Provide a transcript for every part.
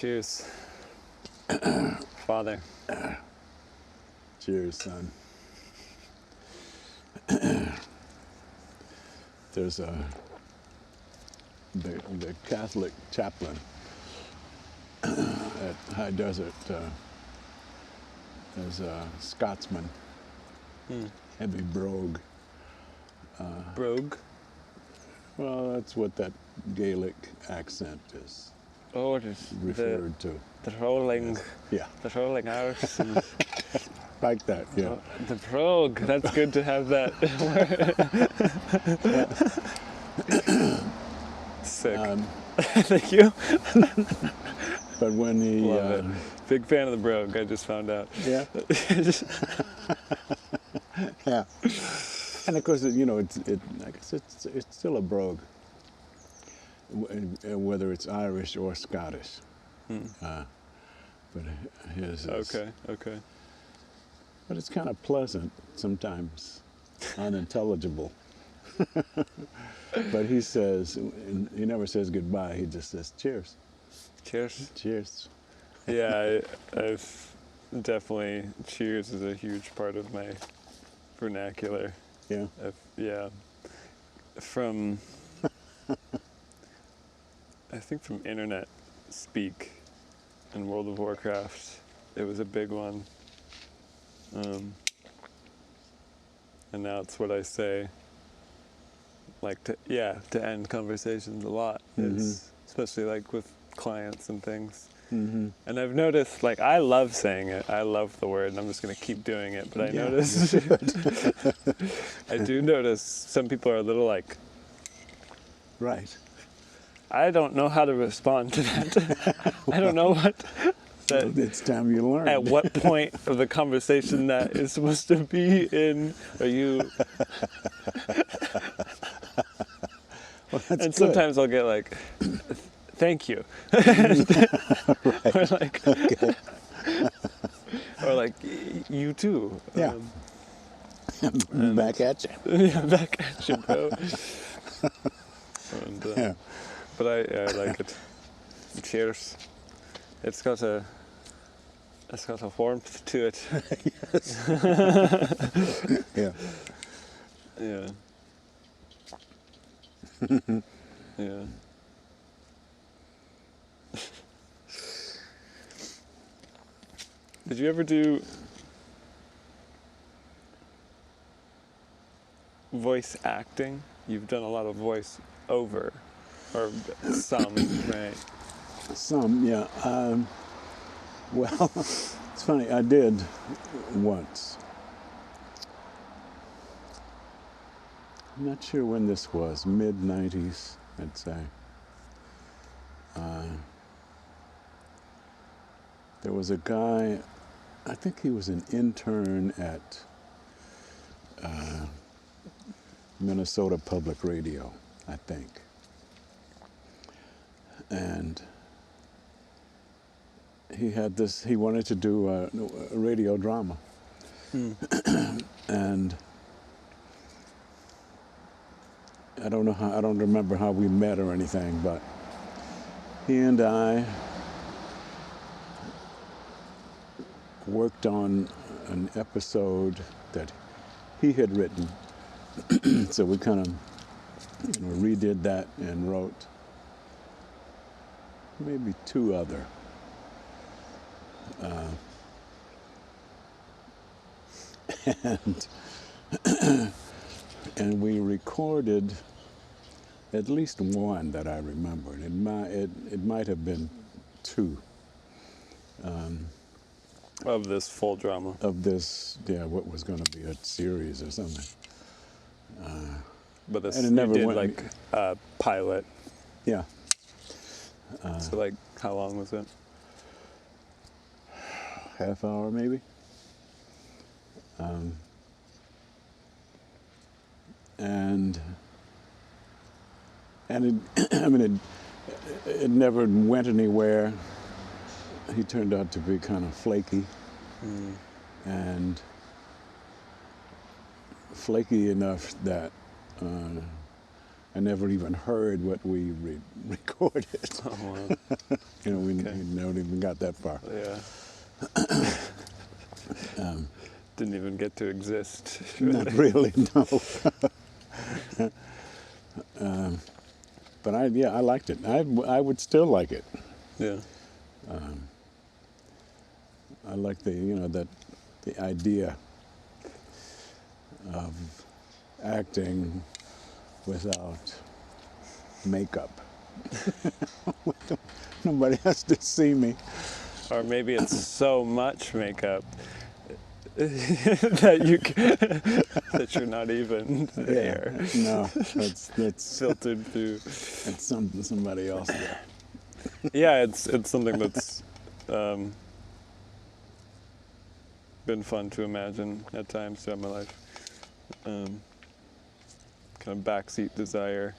Cheers. Father. Cheers, son. There's the Catholic chaplain at High Desert. There's a Scotsman, heavy brogue. Brogue? Well, that's what that Gaelic accent is Oh, it is referred to. the rolling, Yeah, the rolling hours. And, like that, yeah. the brogue. That's good to have that. Sick. Thank you. But when he... Love it. Big fan of the brogue, I just found out. Yeah. Yeah. And of course, you know, I guess it's still a brogue, whether it's Irish or Scottish. But his is... Okay. But it's kind of pleasant, sometimes unintelligible. But he says, he never says goodbye, he just says cheers. Cheers. Cheers. Yeah, I've definitely, cheers is a huge part of my vernacular. Yeah. Yeah. From, I think from internet speak in World of Warcraft, it was a big one. And now it's what I say, like to end conversations a lot, especially like with clients and things. And I've noticed, like, I love saying it. I love the word, and I'm just going to keep doing it. But I notice, I do notice some people are a little like, Right. I don't know how to respond to that. I don't know what. That, It's time you learn. at what point of the conversation that is supposed to be in? Are you? Well, that's And good. sometimes I'll get like, thank you. Right. Or like, Okay. or like, you too. Yeah. Back at you. Yeah, back at you, bro. And, Yeah. But I like it. Cheers. It's got a warmth to it. Yes. Yeah. Yeah. Yeah. Did you ever do voice acting? You've done a lot of voice over, or some, right? Some, yeah. Well, it's funny. I did once. I'm not sure when this was. Mid-90s, I'd say. There was a guy. I think he was an intern at Minnesota Public Radio, I think. And he had this, he wanted to do a radio drama. And I don't remember how we met or anything, but he and I worked on an episode that he had written. So we kind of redid that and wrote maybe two other. And we recorded at least one that I remember. It might have been two. Of this full drama. Of this, what was going to be a series or something. But this, and it you never did went- like a pilot. Yeah. So like, how long was it? Half hour maybe. And it, I mean, it never went anywhere. He turned out to be kind of flaky, and flaky enough that I never even heard what we recorded. Oh, wow. You know, we Okay. never even got that far. Yeah. Didn't even get to exist. Not really, no. But I liked it. I would still like it. Yeah. I like the idea of acting without makeup. Nobody has to see me. Or maybe it's so much makeup that that you're not even there. No, that's Filtered through. that's somebody else there. Yeah, it's something that's been fun to imagine at times throughout my life. Kind of backseat desire,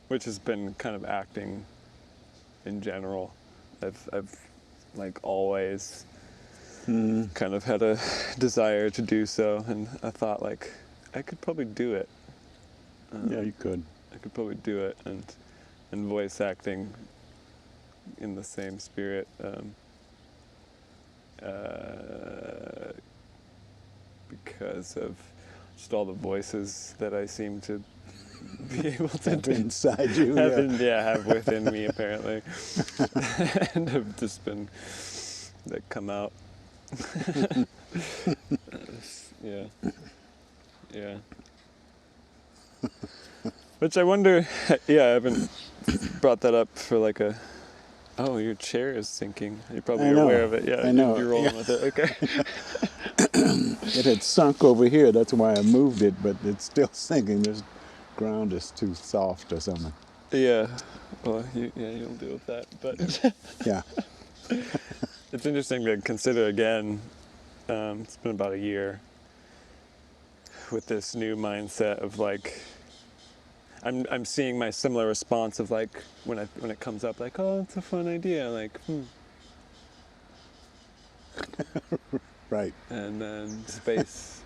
which has been kind of acting in general. I've like always kind of had a desire to do so, and I thought like I could probably do it. Yeah, you could. I could probably do it, and voice acting in the same spirit. Because of just all the voices that I seem to be able to Have do. inside you. Have within me apparently, and have just been that come out. Yeah. Which I wonder. Yeah, I haven't brought that up for like a. Oh, your chair is sinking. You're probably aware of it. Yeah, I know. You're rolling with it. Okay. It had sunk over here. That's why I moved it, but it's still sinking. This ground is too soft or something. Yeah. Well, you'll deal with that. But Yeah. it's interesting to consider again. It's been about a year with this new mindset of like. I'm seeing my similar response of like when it comes up like, oh, it's a fun idea, like Right. and then space.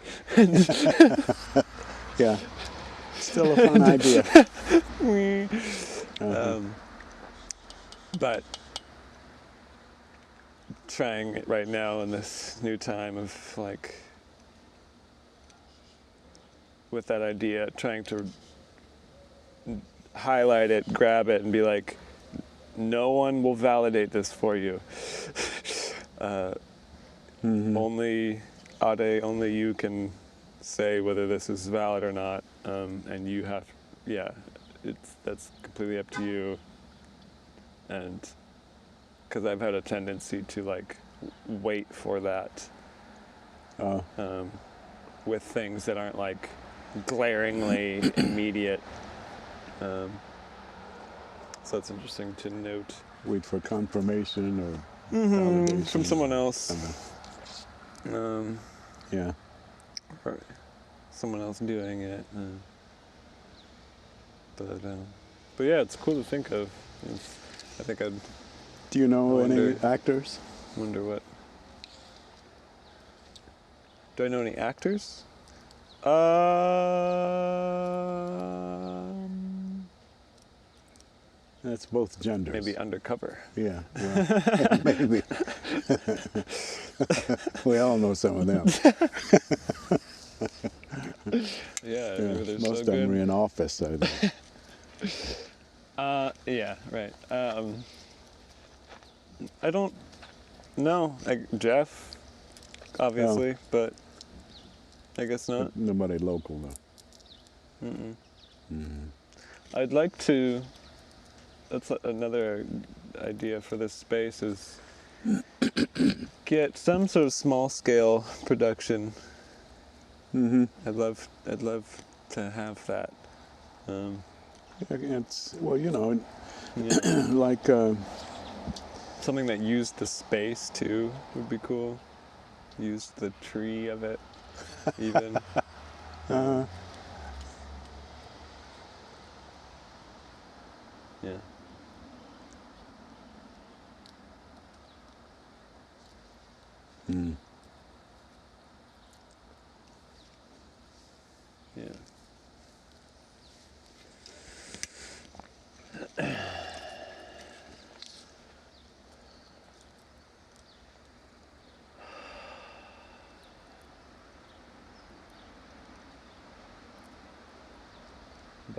Yeah. Still a fun idea. But trying it right now in this new time of like with that idea, trying to highlight it, grab it, and be like, no one will validate this for you. Only Ade, only you can say whether this is valid or not, and you have, that's completely up to you. And because I've had a tendency to like wait for that with things that aren't like glaringly immediate. So it's interesting to note. Wait for confirmation or validation From someone else. Yeah. Or someone else doing it. But yeah, it's cool to think of. I think I'd Do you know any wonder- actors? wonder what. Do I know any actors? That's both genders. Maybe undercover. Yeah, well, maybe. We all know some of them. Yeah, Yeah, maybe they're most so of them are good. in office, I think. Yeah, right. I don't know. Like Jeff, obviously, but I guess not. Nobody local, though. I'd like to. That's another idea for this space is get some sort of small scale production. I'd love to have that. It's, well, you know, Yeah. like, Something that used the space too would be cool. Used the tree of it, even. Yeah. Yeah.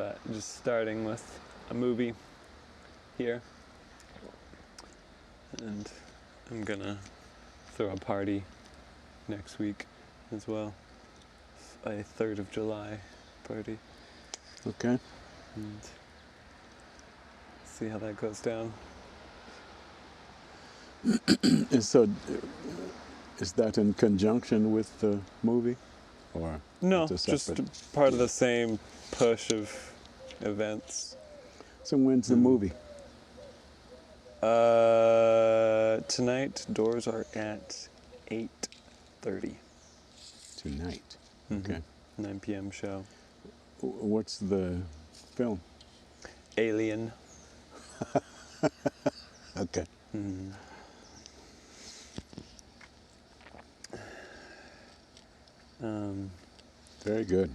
but just starting with a movie here. And I'm gonna throw a party next week as well. A 3rd of July party. Okay. And see how that goes down. And so, is that in conjunction with the movie, or No, it's a just separate? part of the same push of events. So when's the movie? Tonight, doors are at 8:30. Tonight. Mm-hmm. Okay. 9 p.m. show. What's the film? Alien. Okay. Mm-hmm. Very good.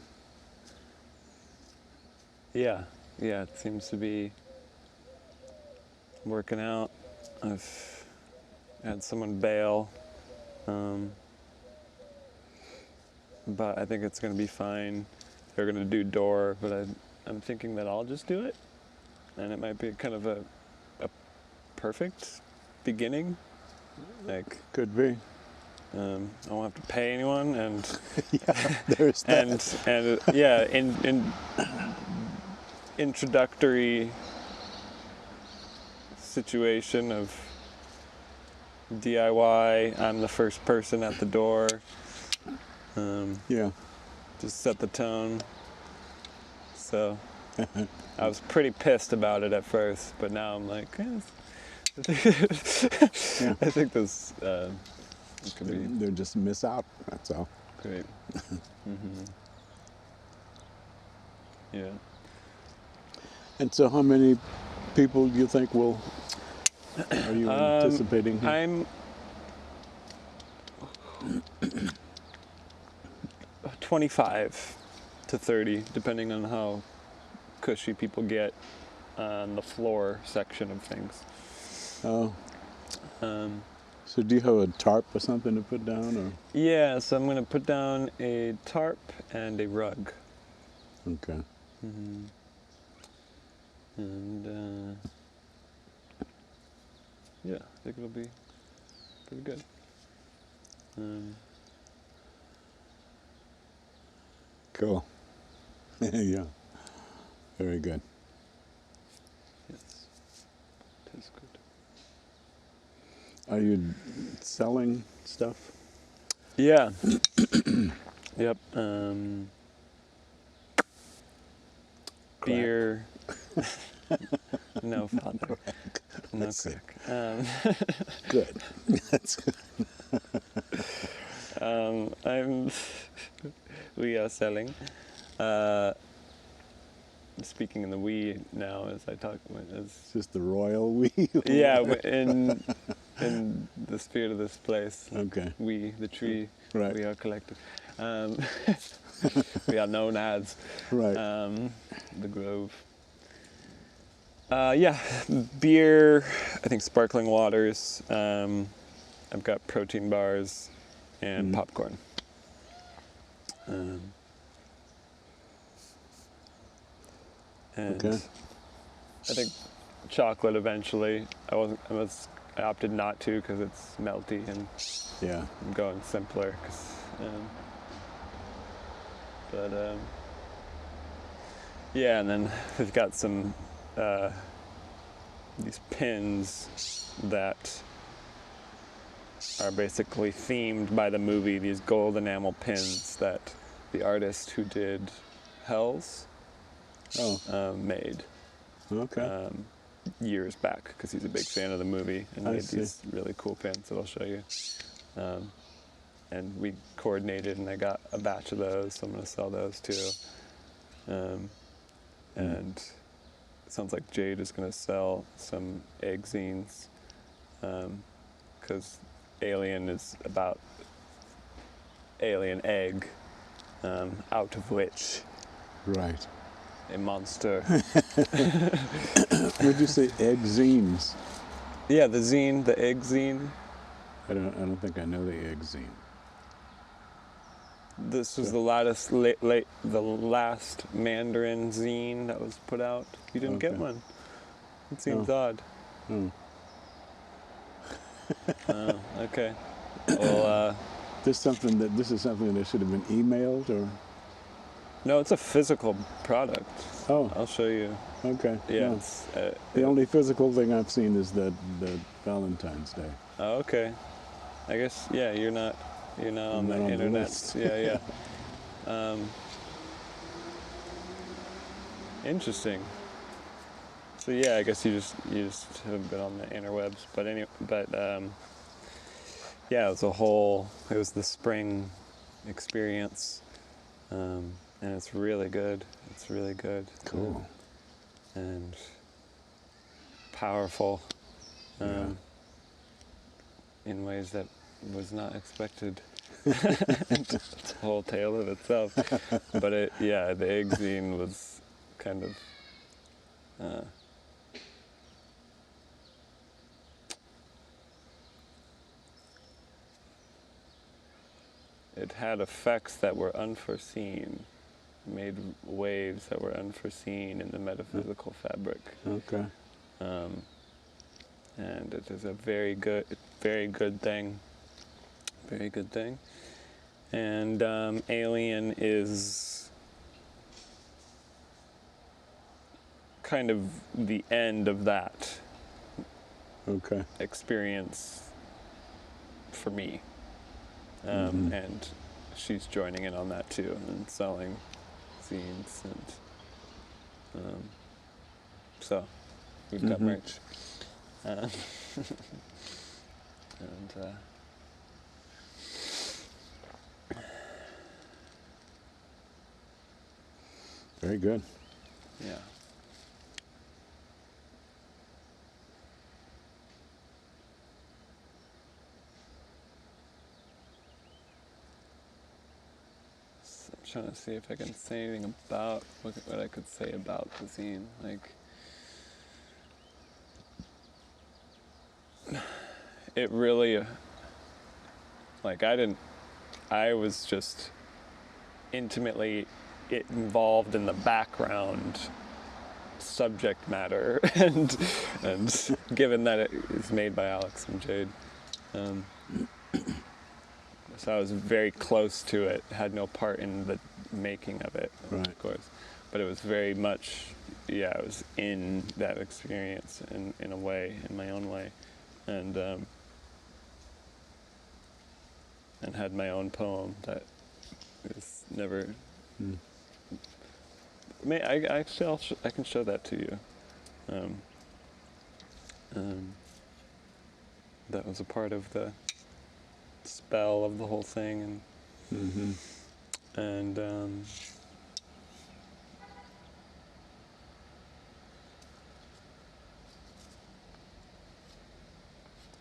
Yeah, it seems to be working out. I've had someone bail, but I think it's going to be fine. They're going to do door, but I'm thinking that I'll just do it, and it might be kind of a perfect beginning. Like, Could be. I won't have to pay anyone, and Yeah, there's that. and yeah, in introductory situation of DIY. I'm the first person at the door. Yeah. Just set the tone. So I was pretty pissed about it at first, but now I'm like, Yeah. I think this could be They'll just miss out. That's all. great. Mm-hmm. Yeah. And so, how many people do you think are you anticipating? I'm 25 to 30, depending on how cushy people get on the floor section of things. Oh. Um, So, do you have a tarp or something to put down, or? yeah, so I'm going to put down a tarp and a rug. Okay. Mm-hmm. And yeah, I think it'll be pretty good. Cool. Yeah. Very good. Yes, it is good. Are you selling stuff? Yeah. Yep. Beer. No, Father. No That's it. crack. Good. That's good. We are selling. Speaking in the we now as I talk. It's just the royal we. Yeah, in the spirit of this place. Okay. We, the tree, Right. we are collective. We are known as Right. the Grove. Yeah, beer, I think sparkling waters. I've got protein bars and popcorn. And Okay. I think chocolate eventually. I opted not to because it's melty, and Yeah. I'm going simpler. Yeah, and then we've got some these pins that are basically themed by the movie. These gold enamel pins that the artist who did Hells made. Okay. Years back, because he's a big fan of the movie, and I made see. these really cool pins that I'll show you. And we coordinated, and I got a batch of those, so I'm going to sell those too. And it sounds like Jade is going to sell some egg zines, because Alien is about alien egg, out of which Right. a monster. Would you say egg zines? Yeah, the zine, the egg zine. I don't think I know the egg zine. This was So- the last Mandarin zine that was put out. You didn't get Okay. one. It seems Oh. odd. Oh. Oh, okay. Well, This is something that should have been emailed, or? no, it's a physical product. Oh, I'll show you. okay. Yeah, No. it's, The only physical thing I've seen is the Valentine's Day. oh, okay. I guess, yeah, you're not I'm on not the on the internet. list. Yeah. Interesting. So yeah, I guess you just haven't been on the interwebs, but yeah, it was the spring experience, and it's really good. It's really good. Cool. And powerful, Yeah. in ways that was not expected. It's a whole tale of itself. But the Egg Zine was kind of it had effects that were unforeseen, made waves that were unforeseen in the metaphysical fabric. Okay. And it is a very good thing. Very good thing. And Alien is kind of the end of that Okay. experience for me. Mhm. And she's joining in on that too, and selling zines, and so we've got Mhm. merch. And Very good. yeah. So I'm trying to see if I can say anything about what I could say about the zine. Like, it really, like, I was just intimately involved in the background subject matter, and given that it is made by Alex and Jade, so I was very close to it. Had no part in the making of it, Right. of course, but it was very much, yeah, I was in that experience in a way, in my own way, and had my own poem that is never. Mm. I can show that to you. That was a part of the spell of the whole thing, Mhm. and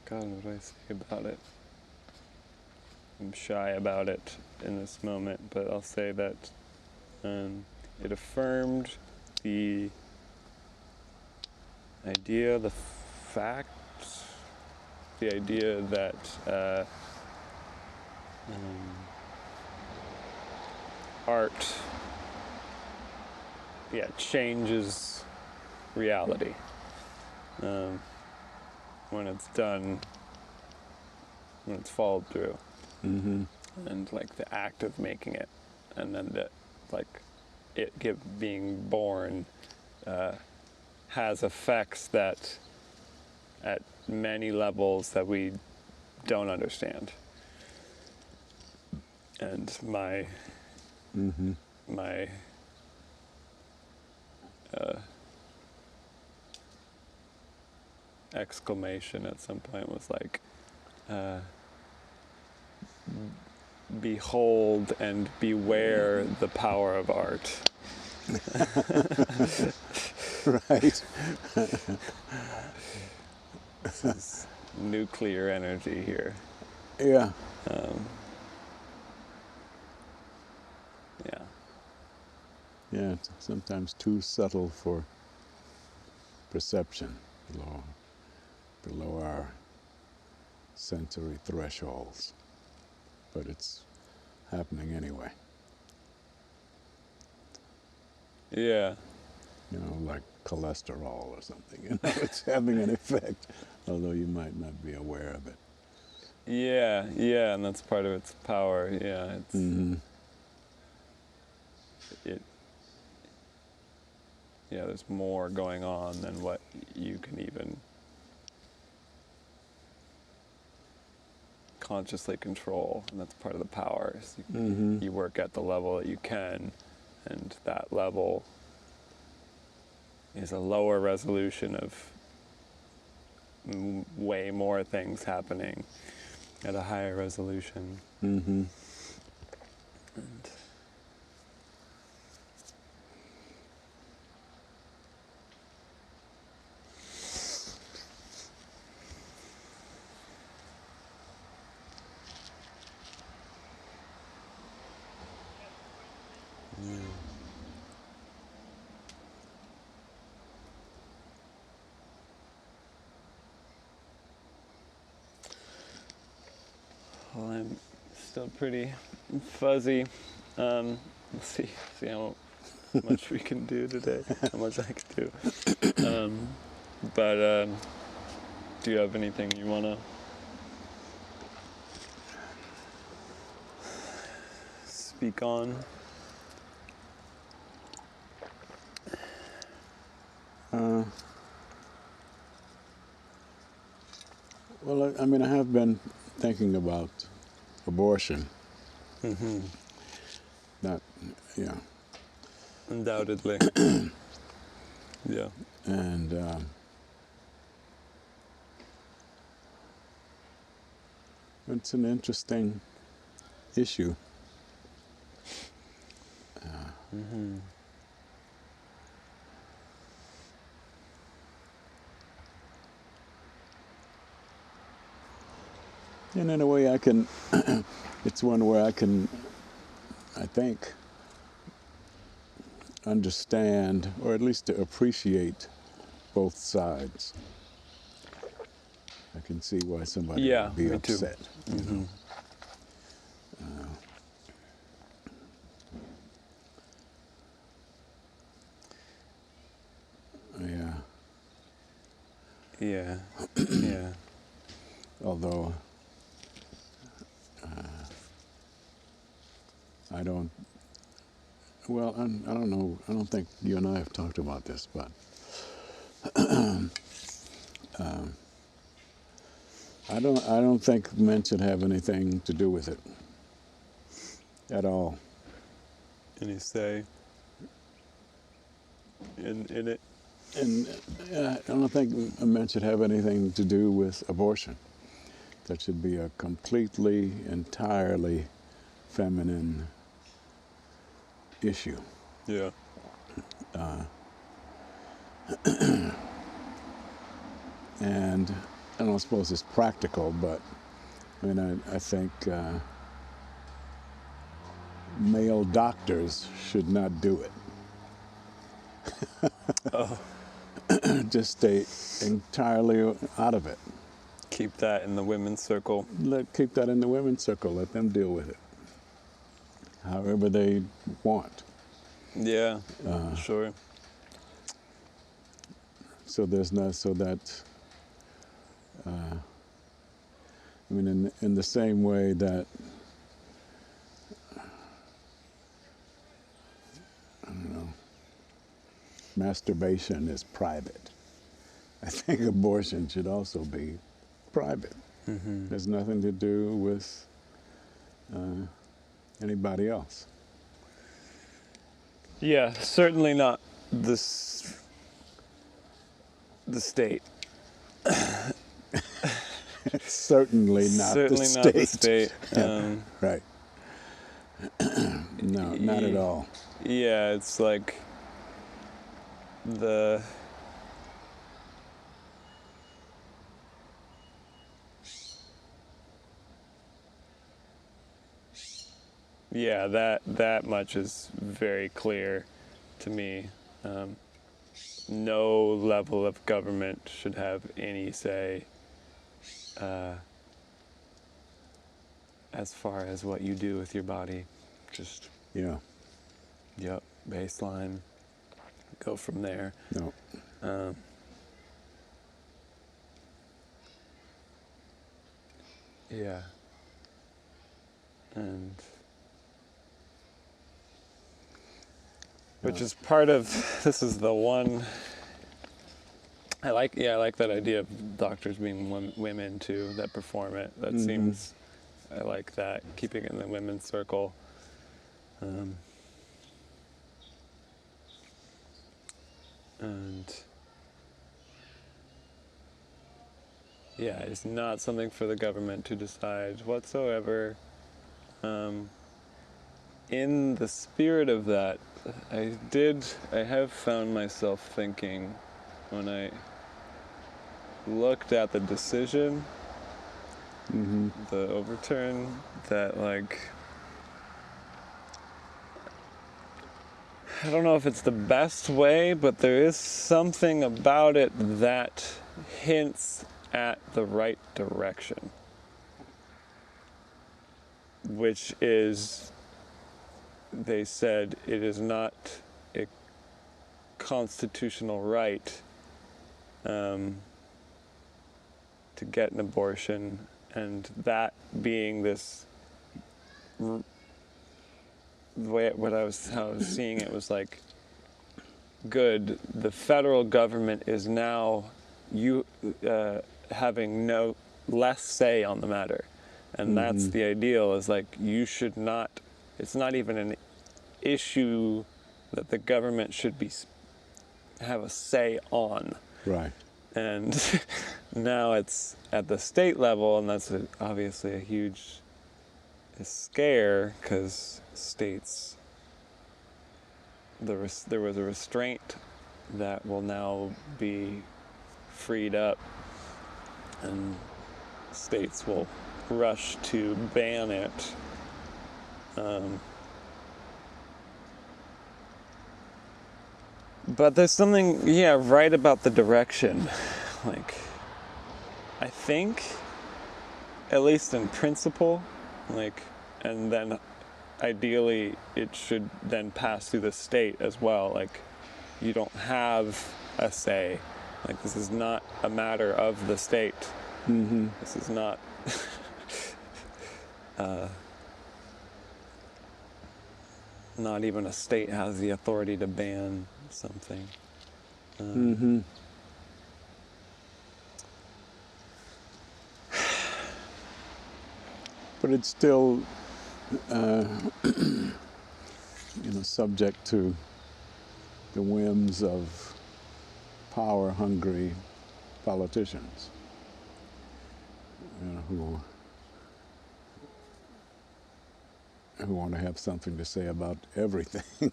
God, what do I say about it? I'm shy about it in this moment, but I'll say that it affirmed the idea, the fact, the idea that art, changes reality when it's done, when it's followed through, Mhm. and like the act of making it, and then being born has effects that at many levels that we don't understand. And my Mhm. exclamation at some point was like, behold and beware the power of art. Right. This is nuclear energy here. Yeah. Yeah. Yeah. It's sometimes too subtle for perception, below our sensory thresholds. But it's happening anyway. Yeah. You know, like cholesterol or something. You know, it's having an effect, although you might not be aware of it. Yeah, yeah, and that's part of its power. Yeah, it's it. Yeah, there's more going on than what you can even consciously control, and that's part of the power. So you work at the level that you can, and that level is a lower resolution of way more things happening at a higher resolution. And well, I'm still pretty fuzzy. We'll see how much we can do today, how much I can do. But do you have anything you want to speak on? Well, I mean, I have been thinking about abortion. That, yeah. Undoubtedly. Yeah. And it's an interesting issue. And in a way, I can, it's one where I can, I think, understand, or at least to appreciate both sides. I can see why somebody would be me too. upset. You know? Yeah. Yeah. Yeah. Although I don't, well, I don't know, I don't think you and I have talked about this, but I don't think men should have anything to do with it at all. Any say in it? And I don't think men should have anything to do with abortion. That should be a completely, entirely feminine issue. Yeah. And I don't suppose it's practical, but I mean, I think male doctors should not do it. Oh. Just stay entirely out of it. Keep that in the women's circle. Keep that in the women's circle. Let them deal with it however they want. Yeah. Sure. So there's not, so that, I mean, in the same way that, I don't know, masturbation is private, I think abortion should also be private. There's nothing to do with anybody else. Yeah, certainly not the state. Certainly not Certainly the state. not the state. Yeah, right. No, not at all. Yeah, it's like the yeah, that much is very clear to me. No level of government should have any say as far as what you do with your body. Just, Yeah. yep, baseline, go from there. No. Yeah. And which is part of, this is the one, I like that idea of doctors being women too, that perform it. That seems, I like that, keeping it in the women's circle. And yeah, it's not something for the government to decide whatsoever. In the spirit of that, I have found myself thinking, when I looked at the decision, the overturn, that like, I don't know if it's the best way, but there is something about it that hints at the right direction, which is, they said it is not a constitutional right to get an abortion, and that being this, the way how I was seeing it was like, good, the federal government is now having no less say on the matter, and that's the ideal, is like, you should not, it's not even an issue that the government should have a say on. Right. And now it's at the state level, and that's obviously a huge scare, because states, there was a restraint that will now be freed up, and states will rush to ban it. But there's something, right about the direction. Like, I think, at least in principle, like, and then ideally it should then pass through the state as well. Like, you don't have a say. Like, this is not a matter of the state. This is not not even a state has the authority to ban something. But it's still, subject to the whims of power-hungry politicians, who want to have something to say about everything.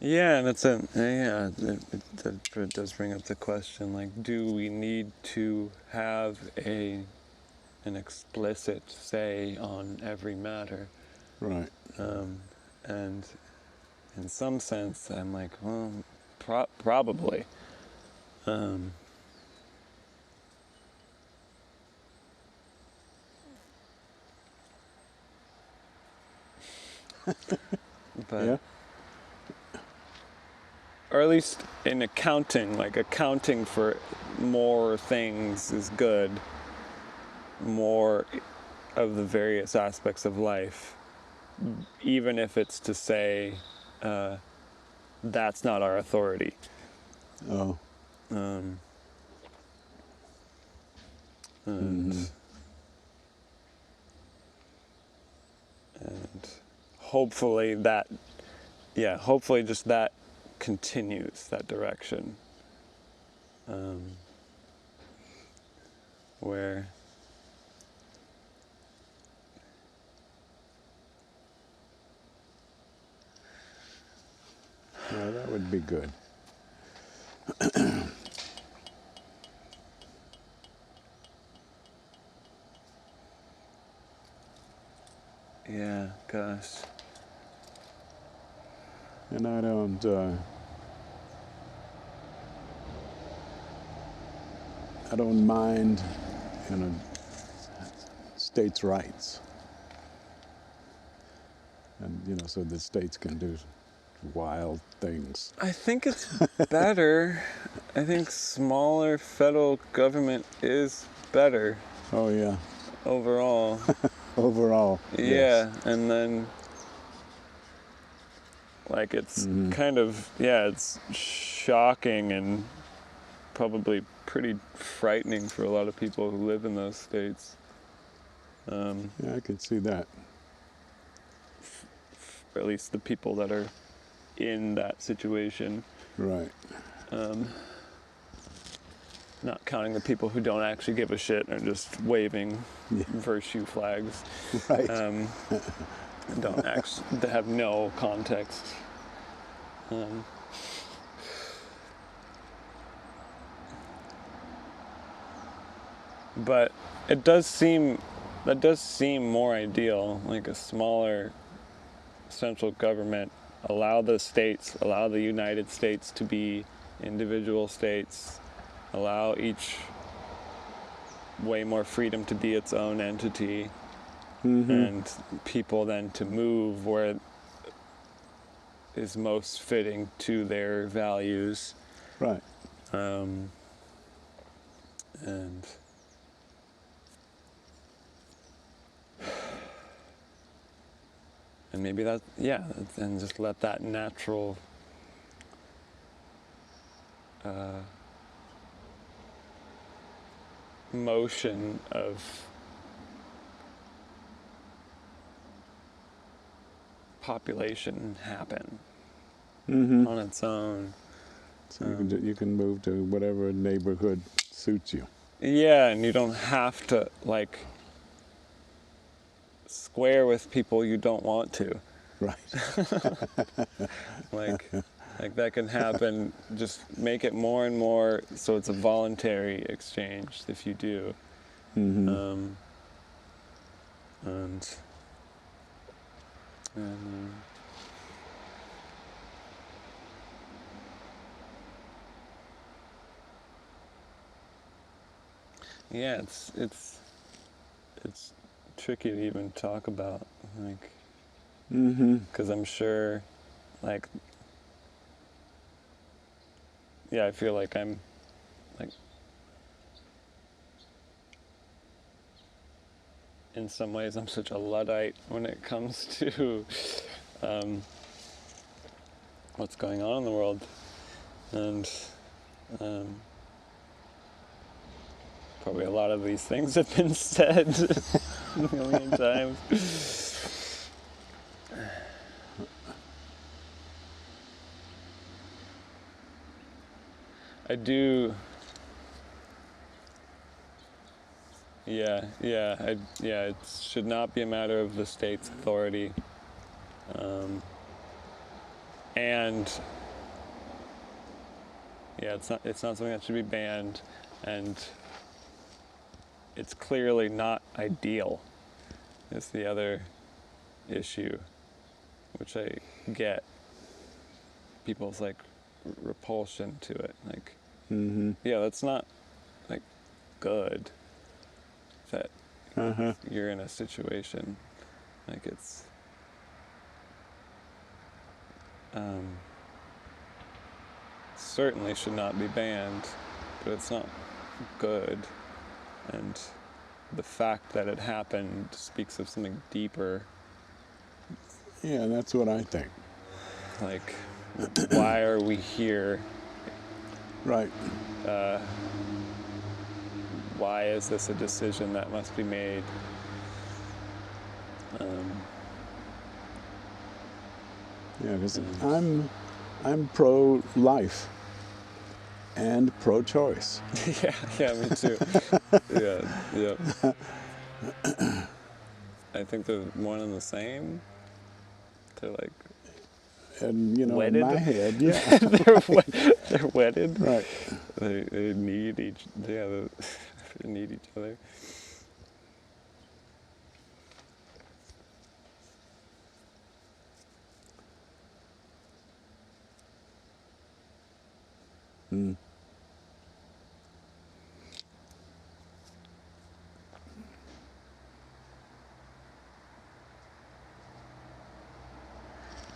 Yeah, and it does bring up the question, like, do we need to have an explicit say on every matter? Right. And in some sense, I'm like, well, probably. But, Yeah. or at least in accounting, like, accounting for more things is good, more of the various aspects of life, even if it's to say, that's not our authority. Oh. And hopefully just that continues, that direction, where Yeah, that would be good. yeah, gosh. And I don't mind states' rights, and so the states can do wild things. I think it's better. I think smaller federal government is better Oh yeah, overall. overall. Yeah, Yes. and then like it's Mm-hmm. kind of, yeah, it's shocking and probably pretty frightening for a lot of people who live in those states. Yeah, I can see that. Or at least the people that are in that situation. Right. Not counting the people who don't actually give a shit and are just waving Yeah. virtue flags. Right. Don't actually, they have no context. But that does seem more ideal, like a smaller central government, allow the United States to be individual states, allow each way more freedom to be its own entity, and people then to move where is most fitting to their values. Right. And maybe that, yeah, and just let that natural motion of population happen on its own. So you can move to whatever neighborhood suits you. Yeah, and you don't have to like square with people you don't want to. Right. Like that can happen. Just make it more and more so it's a voluntary exchange if you do. And yeah, it's tricky to even talk about, like, because I'm sure, like, yeah, I feel like I'm, like, in some ways I'm such a Luddite when it comes to what's going on in the world, and probably a lot of these things have been said a million times. I do. Yeah. It should not be a matter of the state's authority, and yeah, it's not something that should be banned, and it's clearly not ideal. Is the other issue, which I get people's like repulsion to it. Like, yeah, that's not like good. That you're in a situation like it's certainly should not be banned, but it's not good, and the fact that it happened speaks of something deeper. Yeah, that's what I think. Like, why are we here? Right. Why is this a decision that must be made? Yeah, because I'm pro-life and pro-choice. yeah, me too. yeah. I think they're one and the same. They're like And wedded. in my head, yeah. they're wedded. Right. They need they need each other.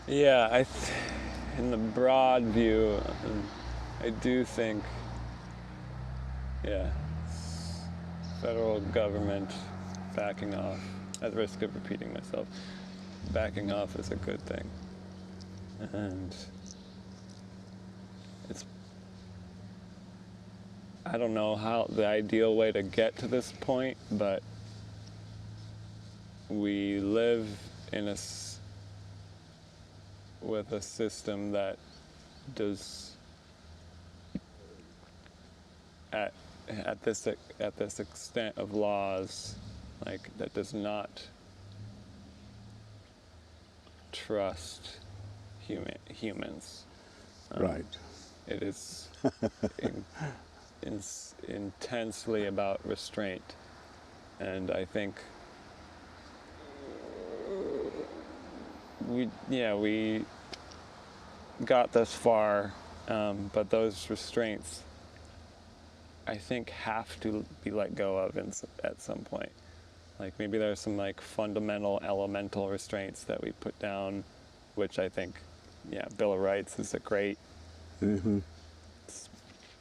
Yeah, in the broad view, I do think, yeah, federal government backing off, at risk of repeating myself, backing off is a good thing. And it's, I don't know how the ideal way to get to this point, but we live with a system that does at this extent of laws, like that does not trust humans. Right. It is intensely about restraint, and I think we got this far, but those restraints, I think, have to be let go of at some point. Like maybe there's some like fundamental elemental restraints that we put down, which I think, Bill of Rights is a great. Mm-hmm. It's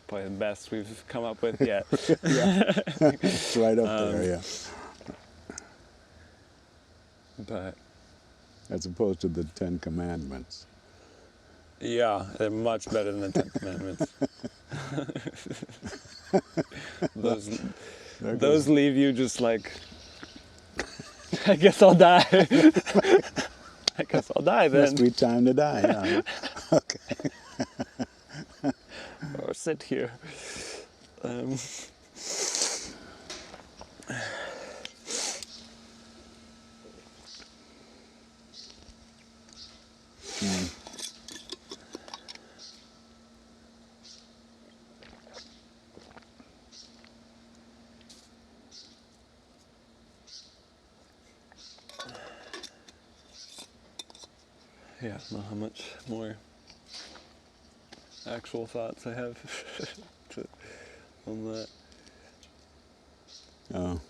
probably the best we've come up with yet. Yeah, it's right up there. Yeah. But as opposed to the Ten Commandments. yeah, they're much better than the Ten Commandments. Those leave you just like, I guess I'll die. I guess I'll die then. Must be time to die. Yeah. Okay. Or sit here. Yeah, I don't know how much more actual thoughts I have on that. Oh.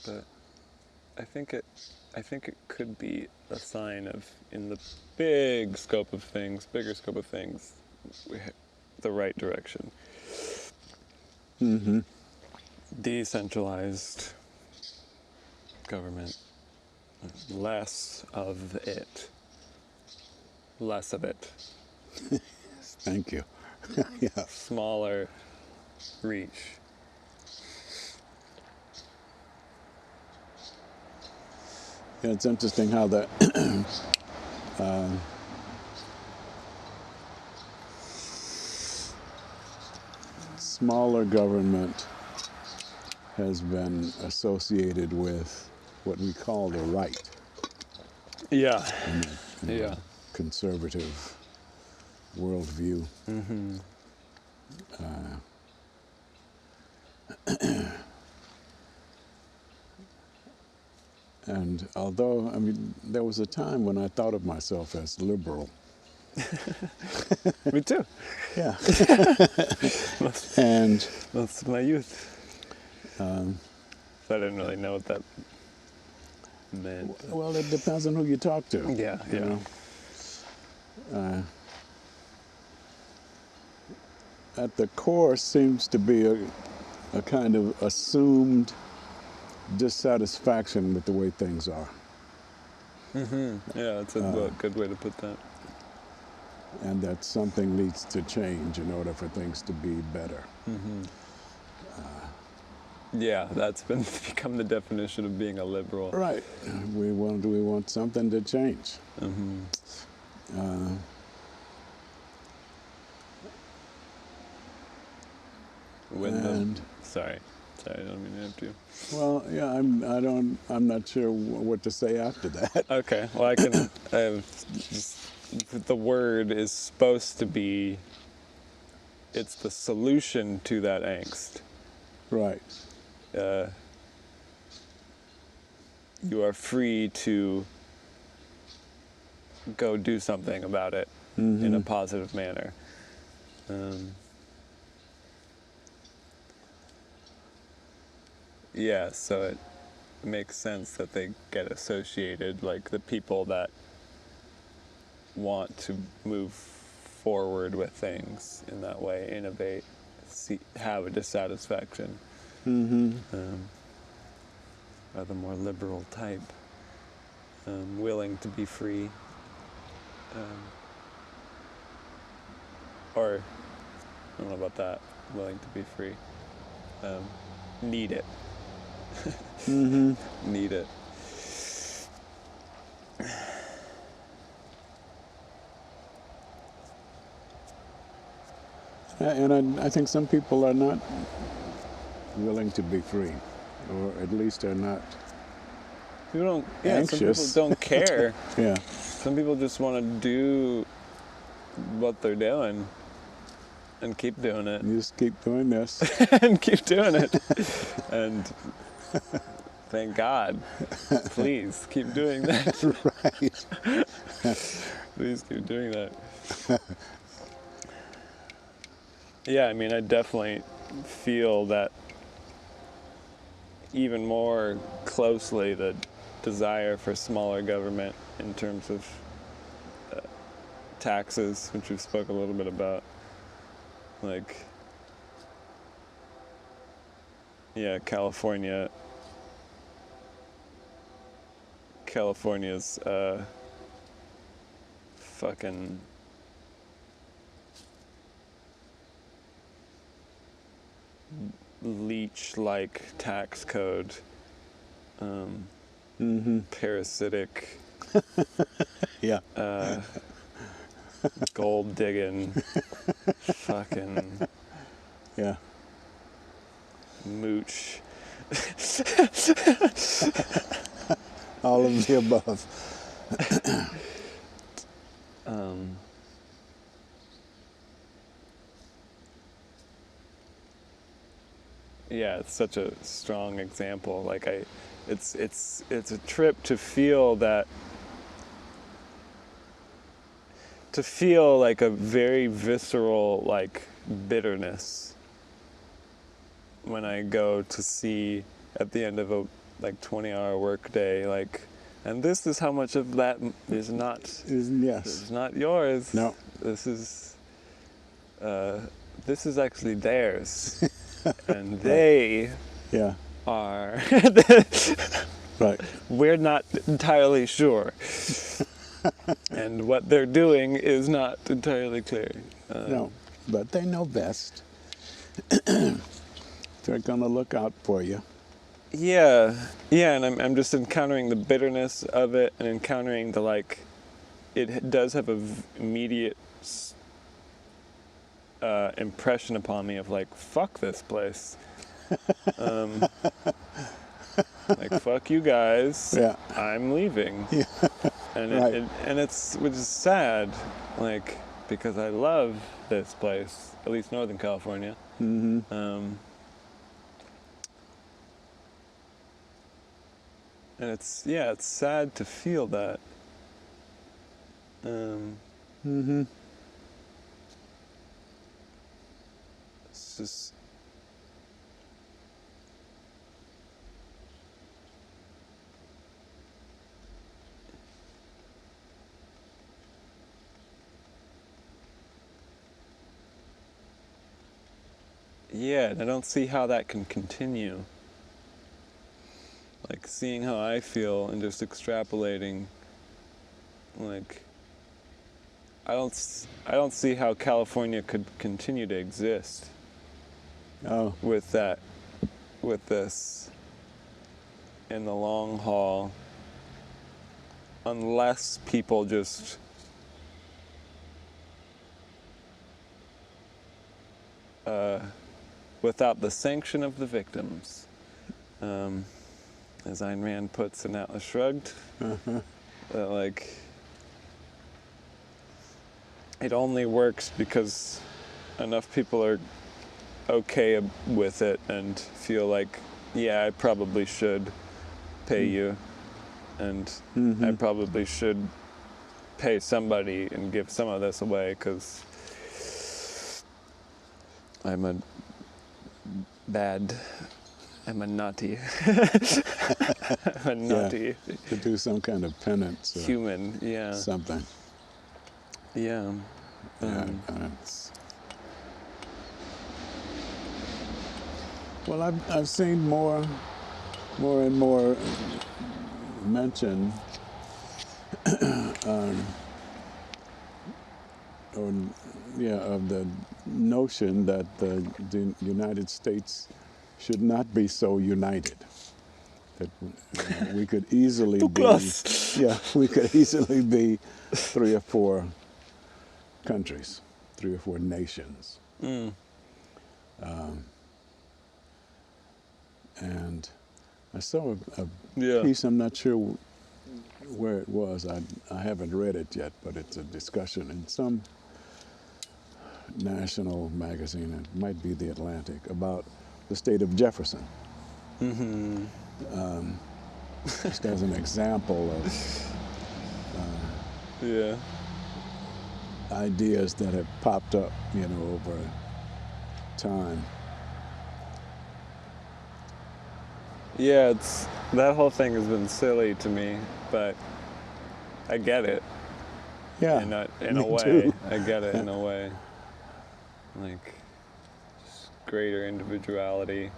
But I think it could be a sign of, in the bigger scope of things, the right direction. Mm-hmm. Decentralized government, less of it. Thank you. Yeah. Smaller reach. Yeah, it's interesting how the smaller government has been associated with what we call the right. Yeah. In the conservative worldview. Mm-hmm. And although, I mean, there was a time when I thought of myself as liberal. Me too. Yeah. And that's my youth. So I didn't really know what that meant. Well, it depends on who you talk to. Yeah, you yeah. know. At the core seems to be a kind of assumed dissatisfaction with the way things are. Mm-hmm. Yeah, that's a good way to put that. And that something needs to change in order for things to be better. Mm-hmm. Yeah, that's become the definition of being a liberal. Right. We want something to change. Mm-hmm. Sorry, I don't mean to interrupt you. Well, yeah, I'm not sure what to say after that. Okay, well I can. The word is supposed to be. It's the solution to that angst. Right. You are free to go do something about it in a positive manner. Yeah, so makes sense that they get associated, like the people that want to move forward with things in that way, innovate, have a dissatisfaction, are the more liberal type, willing to be free, or I don't know about that, willing to be free, need it. Need it. And I think some people are not willing to be free, or at least are not anxious. Some people don't care. Yeah. Some people just want to do what they're doing and keep doing it. You just keep doing this. And keep doing it. And thank God. Please keep doing that. Right. Please keep doing that. Yeah, I mean, I definitely feel that even more closely the desire for smaller government in terms of taxes, which we've spoke a little bit about. Like, yeah, California's fucking leech-like tax code, parasitic, Yeah. gold digging, fucking Yeah. mooch. All of the above. Yeah, it's such a strong example. Like it's a trip to feel that, to feel like a very visceral like bitterness when I go to see at the end of a like 20-hour workday, like, and this is how much of that is not Yes. is not yours. No. This is actually theirs. And they Yeah. are Right. we're not entirely sure. And what they're doing is not entirely clear. No. But they know best. They're gonna look out for you. Yeah, and I'm just encountering the bitterness of it, and encountering the like, it does have a immediate impression upon me of like, fuck this place. Like, fuck you guys. Yeah. I'm leaving. Yeah. And Right. it's which is sad, like, because I love this place, at least Northern California. And it's sad to feel that. It's just, yeah, and I don't see how that can continue. Like, seeing how I feel and just extrapolating, like, I don't see how California could continue to exist Oh. with this in the long haul, unless people just without the sanction of the victims, as Ayn Rand puts in Atlas Shrugged, like, it only works because enough people are okay with it and feel like, yeah, I probably should pay you, and I probably should pay somebody and give some of this away because I'm a naughty. a nutty to do some kind of penance or human. Yeah. something. Yeah. Yeah, well, I've seen more and more mention of the notion that the United States should not be so united. That we could easily Too be, close. we could easily be 3 or 4 countries, 3 or 4 nations. And I saw a piece, I'm not sure where it was, I haven't read it yet, but it's a discussion in some national magazine, it might be The Atlantic, about the state of Jefferson. Just as an example of ideas that have popped up, over time. Yeah, that whole thing has been silly to me, but I get it. Yeah, in a way, too. I get it in a way. Like, just greater individuality,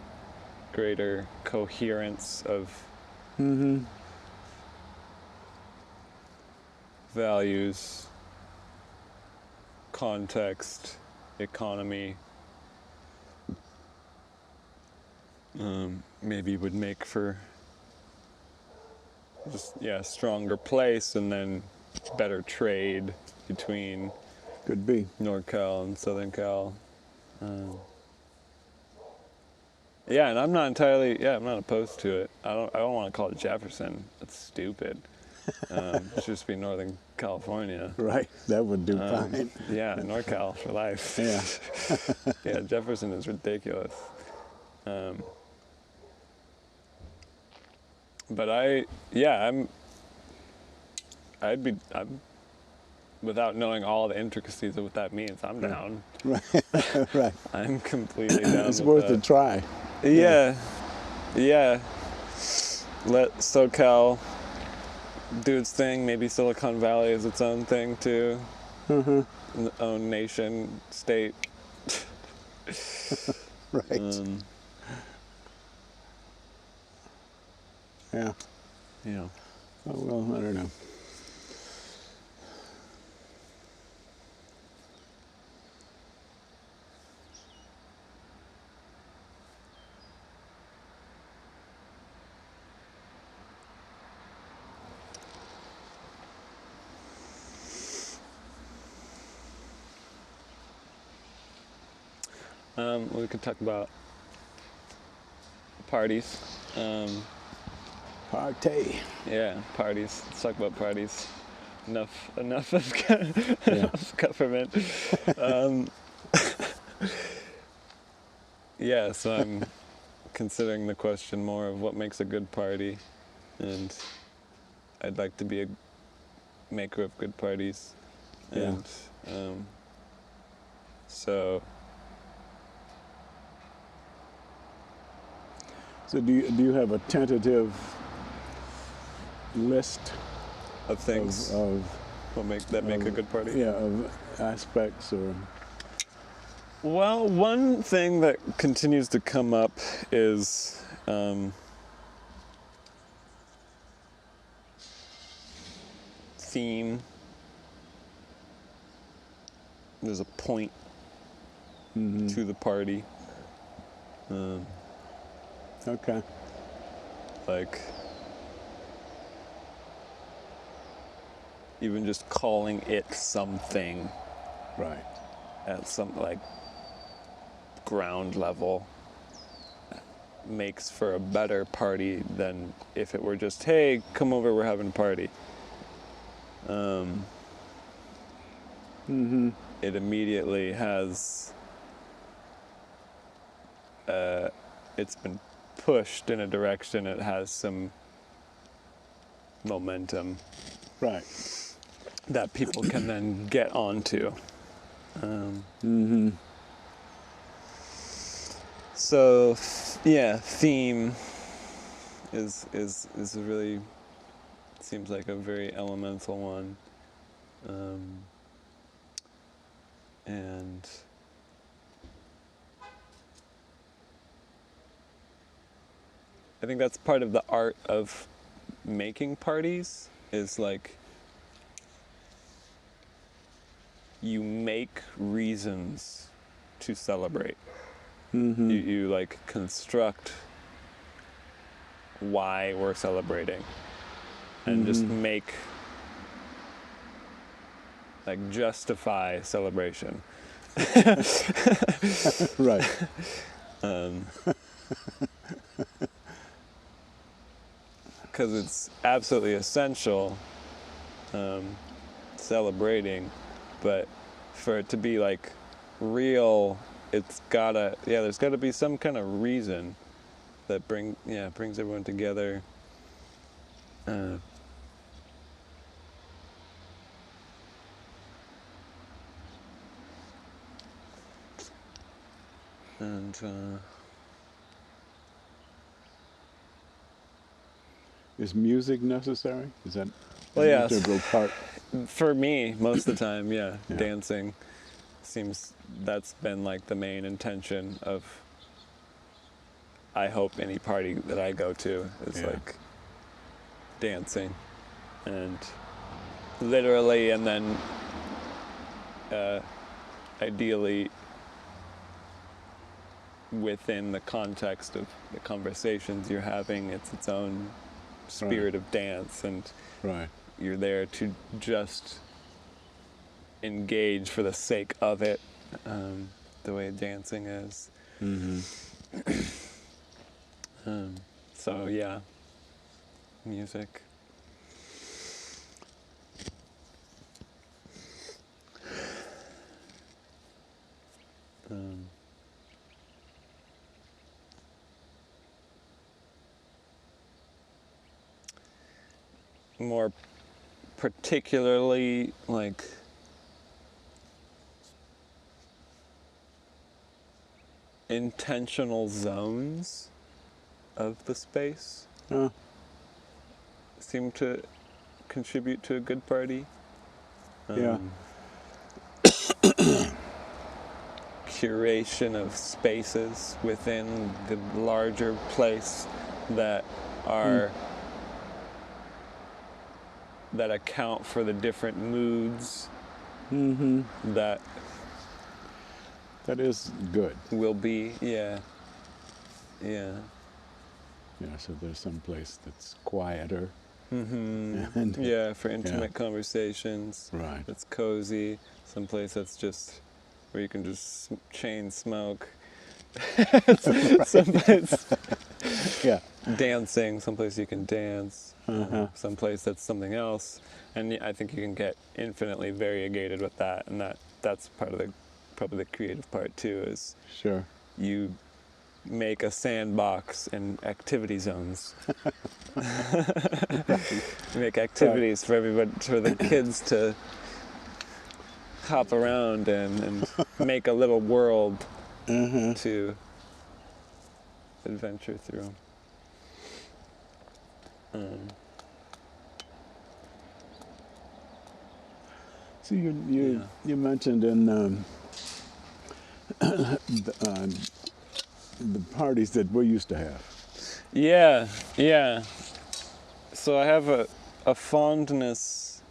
greater coherence of values, context, economy. Maybe would make for just stronger place, and then better trade between Could be. NorCal and Southern Cal. And I'm not opposed to it. I don't want to call it Jefferson. That's stupid. It should just be Northern California. Right, that would do fine. Yeah, NorCal for life. Yeah. Yeah, Jefferson is ridiculous. But I'm without knowing all the intricacies of what that means, I'm down. Right, right. I'm completely down. It's worth a try. Yeah. Let SoCal do its thing. Maybe Silicon Valley is its own thing too. Own nation, state. Right. Yeah. Yeah. Oh, well, I don't know. We could talk about parties. Party. Yeah, parties. Let's talk about parties. Enough of government. So I'm considering the question more of what makes a good party, and I'd like to be a maker of good parties. And so do you have a tentative list of things of what make a good party? Yeah, of aspects or. Well, one thing that continues to come up is theme. There's a point to the party. Okay. Like, even just calling it something. Right. At some, like, ground level makes for a better party than if it were just, hey, come over, we're having a party. It immediately has, it's been pushed in a direction, it has some momentum. Right. That people can then get onto. So, theme is really seems like a very elemental one, and I think that's part of the art of making parties, is like you make reasons to celebrate. You like construct why we're celebrating, and just make, like, justify celebration. Right. Because it's absolutely essential, celebrating, but for it to be like real, it's gotta, there's gotta be some kind of reason that brings everyone together. And Is music necessary? Is that Well, an yes. integral part? For me, most of the time, Yeah. dancing that's been like the main intention of, I hope, any party that I go to is like dancing, and literally, and then ideally within the context of the conversations you're having, it's its own spirit of dance, and Right. you're there to just engage for the sake of it, the way dancing is. So yeah, music. More particularly, like, intentional zones of the space seem to contribute to a good party. Curation of spaces within the larger place that are that account for the different moods that is good. will be. Yeah. So there's some place that's quieter. And for intimate conversations. Right. It's cozy. Someplace that's just where you can just chain smoke. Someplace dancing. Someplace you can dance. Someplace that's something else. And I think you can get infinitely variegated with that. And that's part of probably the creative part too. Is you make a sandbox and activity zones. Make activities for everybody, for the kids to hop around and make a little world to adventure through. So you mentioned in the parties that we used to have. Yeah. So I have a fondness,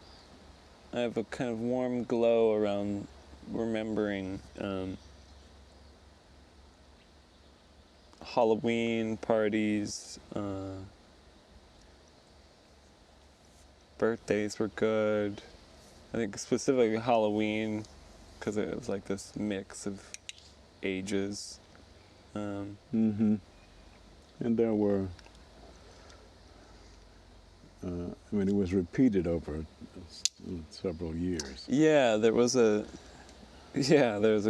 I have a kind of warm glow around remembering Halloween parties, birthdays were good. I think specifically Halloween, because it was like this mix of ages. And there were, it was repeated over several years. Yeah, there was a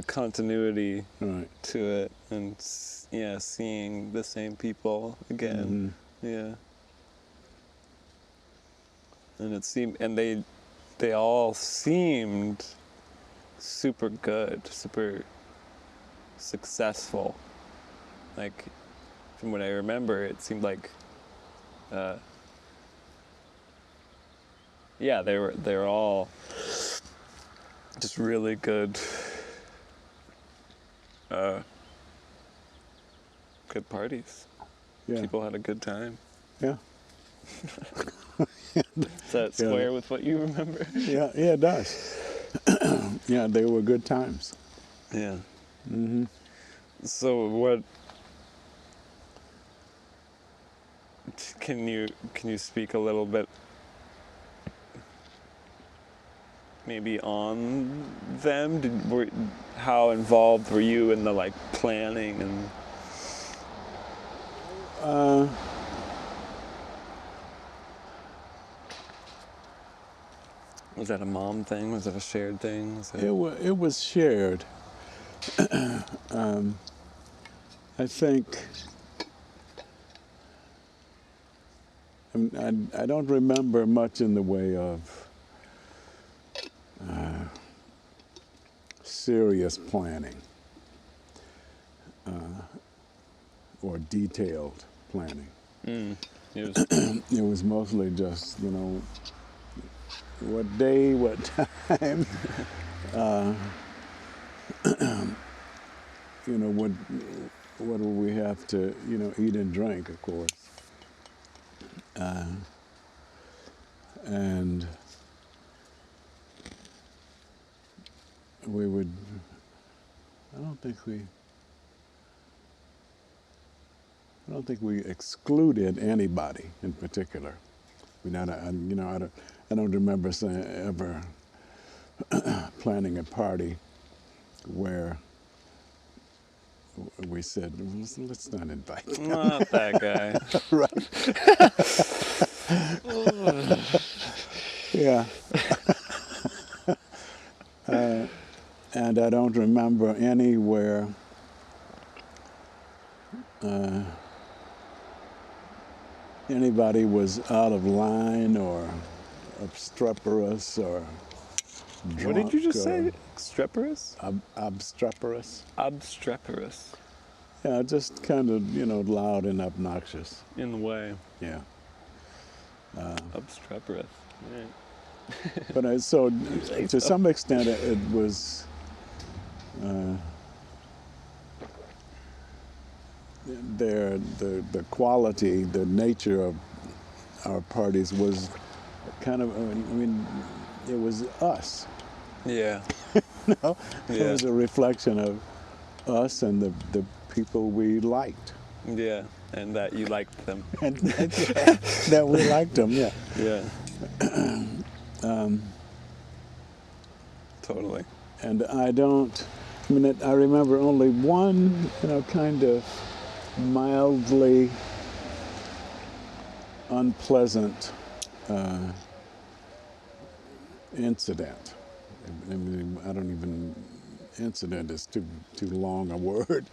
continuity to it, and seeing the same people again. And it seemed, and they all seemed super good, super successful. Like, from what I remember, it seemed like yeah, they were all just really good, good parties. Yeah. People had a good time. Yeah. Is that square with what you remember? Yeah, it does. Yeah, they were good times. Yeah. So what? Can you speak a little bit, maybe on them? How involved were you in the like planning and? Was that a mom thing? Was it a shared thing? It was shared. I think I don't remember much in the way of serious planning or detailed planning. It was mostly just, what day, what time, what do we have to, eat and drink, of course. And we would, I don't think we excluded anybody in particular. I don't remember ever planning a party where we said, let's not invite them. Not that guy. Right. Yeah. And I don't remember anywhere anybody was out of line or obstreperous or drunk. What did you just say? Obstreperous? Obstreperous. Obstreperous. Yeah, just kind of, loud and obnoxious. In the way. Yeah. Obstreperous. Right. But so to some extent it was the quality, the nature of our parties was kind of, it was us. Yeah. It was a reflection of us and the people we liked. Yeah, and that you liked them. And that we liked them, yeah. Yeah. Totally. And I remember only one, kind of mildly unpleasant incident. Incident is too long a word,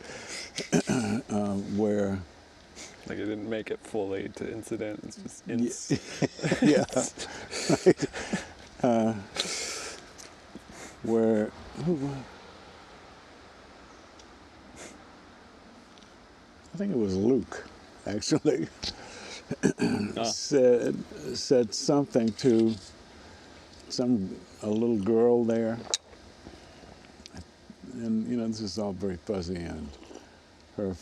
where... Like it didn't make it fully to incident, it's just Yeah, right. Where... I think it was Luke, actually, said something to a little girl there, and this is all very fuzzy, and her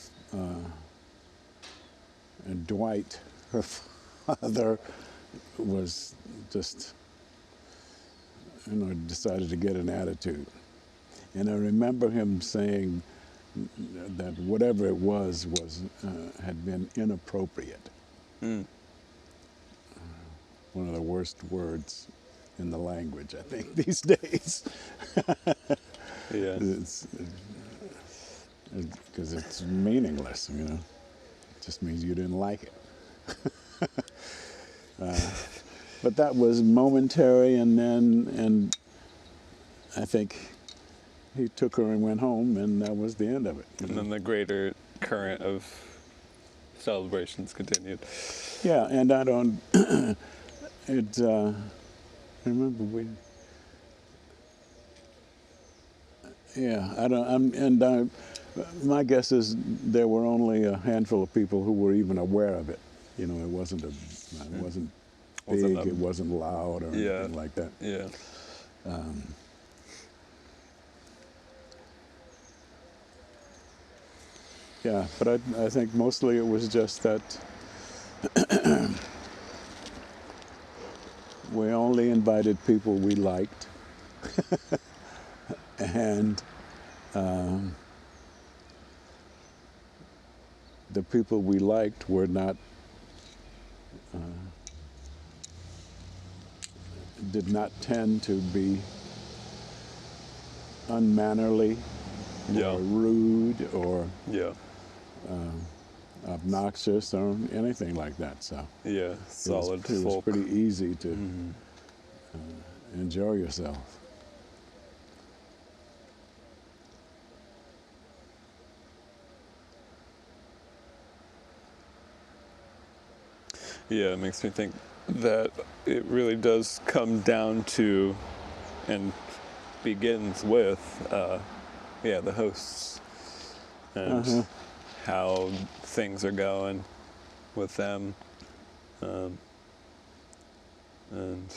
and Dwight, her father, was just decided to get an attitude, and I remember him saying that whatever it was had been inappropriate. One of the worst words in the language, I think, these days. Yeah. Because it's meaningless, It just means you didn't like it. But that was momentary, and I think he took her and went home, and that was the end of it. And then the greater current of celebrations continued. Yeah, and I don't... I remember my guess is there were only a handful of people who were even aware of it. You know, it wasn't big, Wasn't it wasn't loud or Yeah. anything like that. Yeah. Yeah, but I think mostly it was just that we only invited people we liked, and the people we liked were not, did not tend to be unmannerly Yeah. or rude or Yeah. obnoxious or anything like that. So Yeah. Solid it was folk. pretty easy to Mhm. enjoy yourself. Yeah, it makes me think that it really does come down to and begins with, the hosts and Uh-huh. how things are going with them. And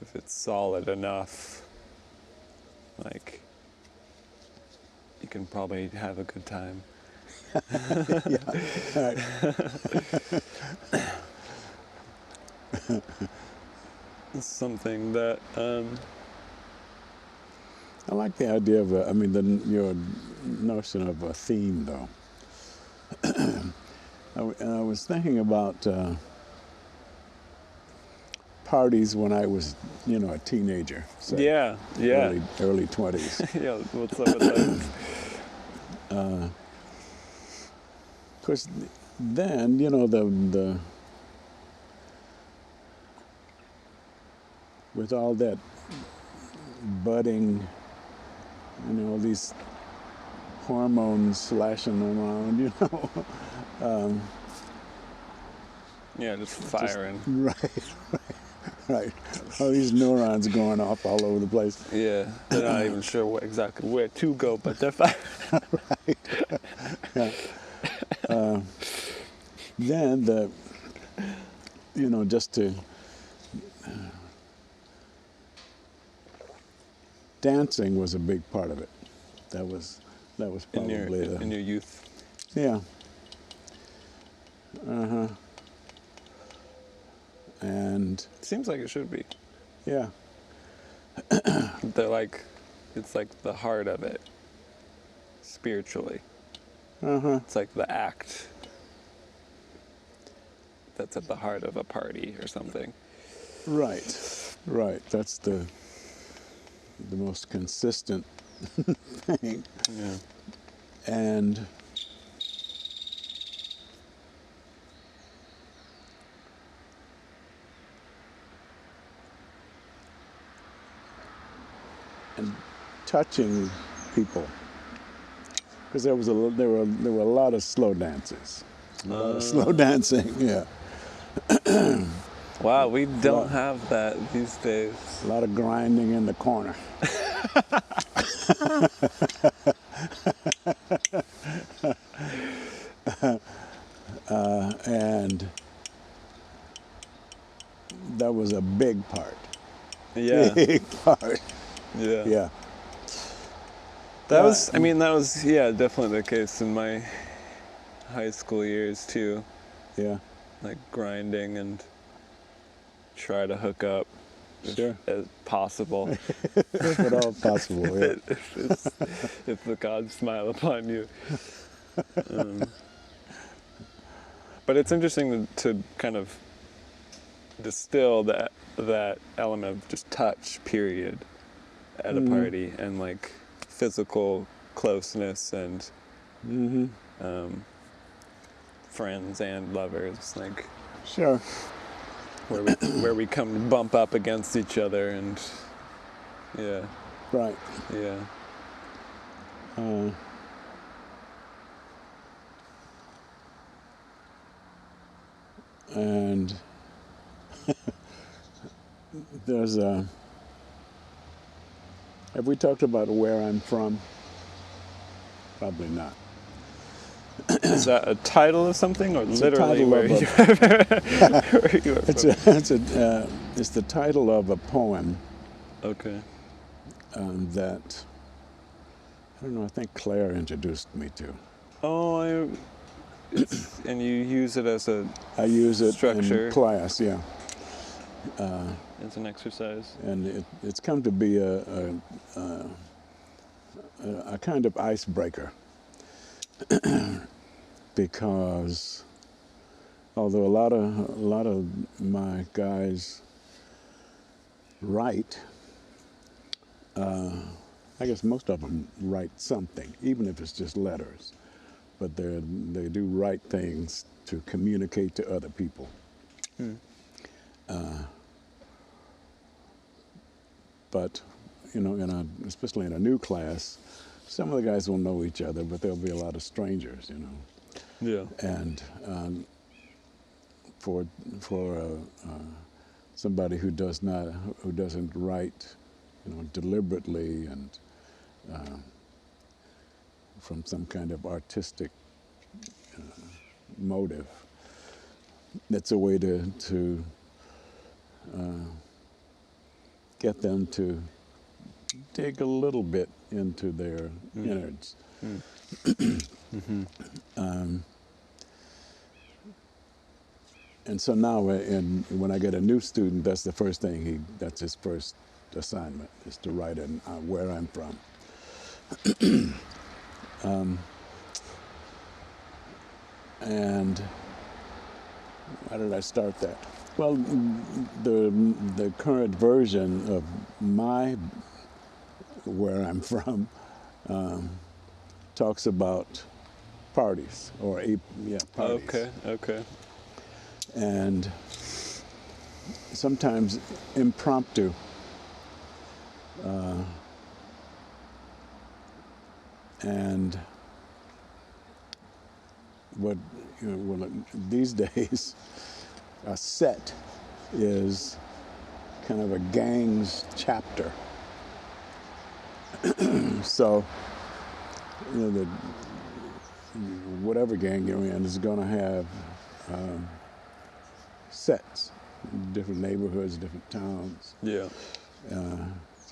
if it's solid enough, like, you can probably have a good time. Right. It's something that, I like the idea of your notion of a theme, though. I was thinking about parties when I was, a teenager. Say, yeah, early 20s. yeah, what's up with those? Of course, then, the with all that budding, all these hormones slashing around, Yeah, just firing. Right, right. All these neurons going off all over the place. Yeah, they're not even sure exactly where to go, but they're firing. Yeah. Then just to dancing was a big part of it. That was probably in your youth. Yeah. Uh-huh. And Seems like it should be. yeah. They're like, it's like the heart of it, spiritually. Uh-huh. It's like the act that's at the heart of a party or something. Right. Right. That's the most consistent thing. Yeah. And touching people, because there were a lot of slow dances, a lot of slow dancing. Yeah, Wow, we don't have that these days. a lot of grinding in the corner. And that was a big part. Yeah. Big part. Yeah. Yeah. That was definitely the case in my high school years too. Yeah. Like grinding and try to hook up Sure. as possible. If at all possible. Yeah. if the gods smile upon you. But it's interesting to kind of distill that element of just touch, period, at a party, and like physical closeness and friends and lovers, like Sure. where we come to bump up against each other, and Right. yeah. And there's a. Have we talked about where I'm from? Probably not. Is that a title of something, or It's literally a where title you are it's from? it's the title of a poem Okay. that I don't know. I think Claire introduced me to. Oh, and you use it as a I use it structure, in class, yeah, as an exercise. and it's come to be a kind of icebreaker because although a lot of my guys write, I guess most of them write something, even if it's just letters. But they do write things to communicate to other people. But especially in a new class, some of the guys will know each other, but there'll be a lot of strangers, Yeah. And for somebody who doesn't write, deliberately and from some kind of artistic motive, that's a way to get them to dig a little bit into their innards. And so now, when I get a new student, that's the first thing that's his first assignment, is to write where I'm from. And how did I start that? Well, the current version of where I'm from talks about parties, parties. Okay. And sometimes impromptu. And these days, a set is kind of a gang's chapter. So, whatever gang you're in is going to have sets, different neighborhoods, different towns. Yeah.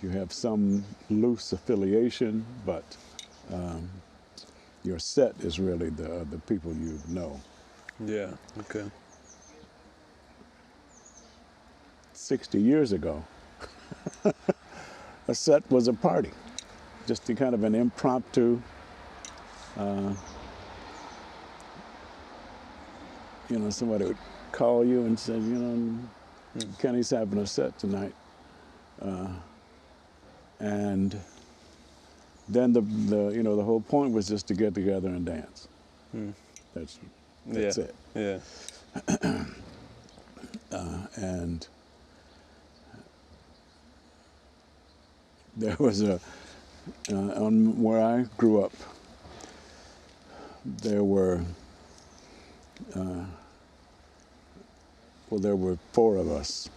You have some loose affiliation, but your set is really the people you know. Yeah. Okay. 60 years ago, a set was a party, just a kind of an impromptu, somebody would call you and say, Kenny's having a set tonight. And then the whole point was just to get together and dance. That's it. Yeah. And there was on where I grew up, there were four of us,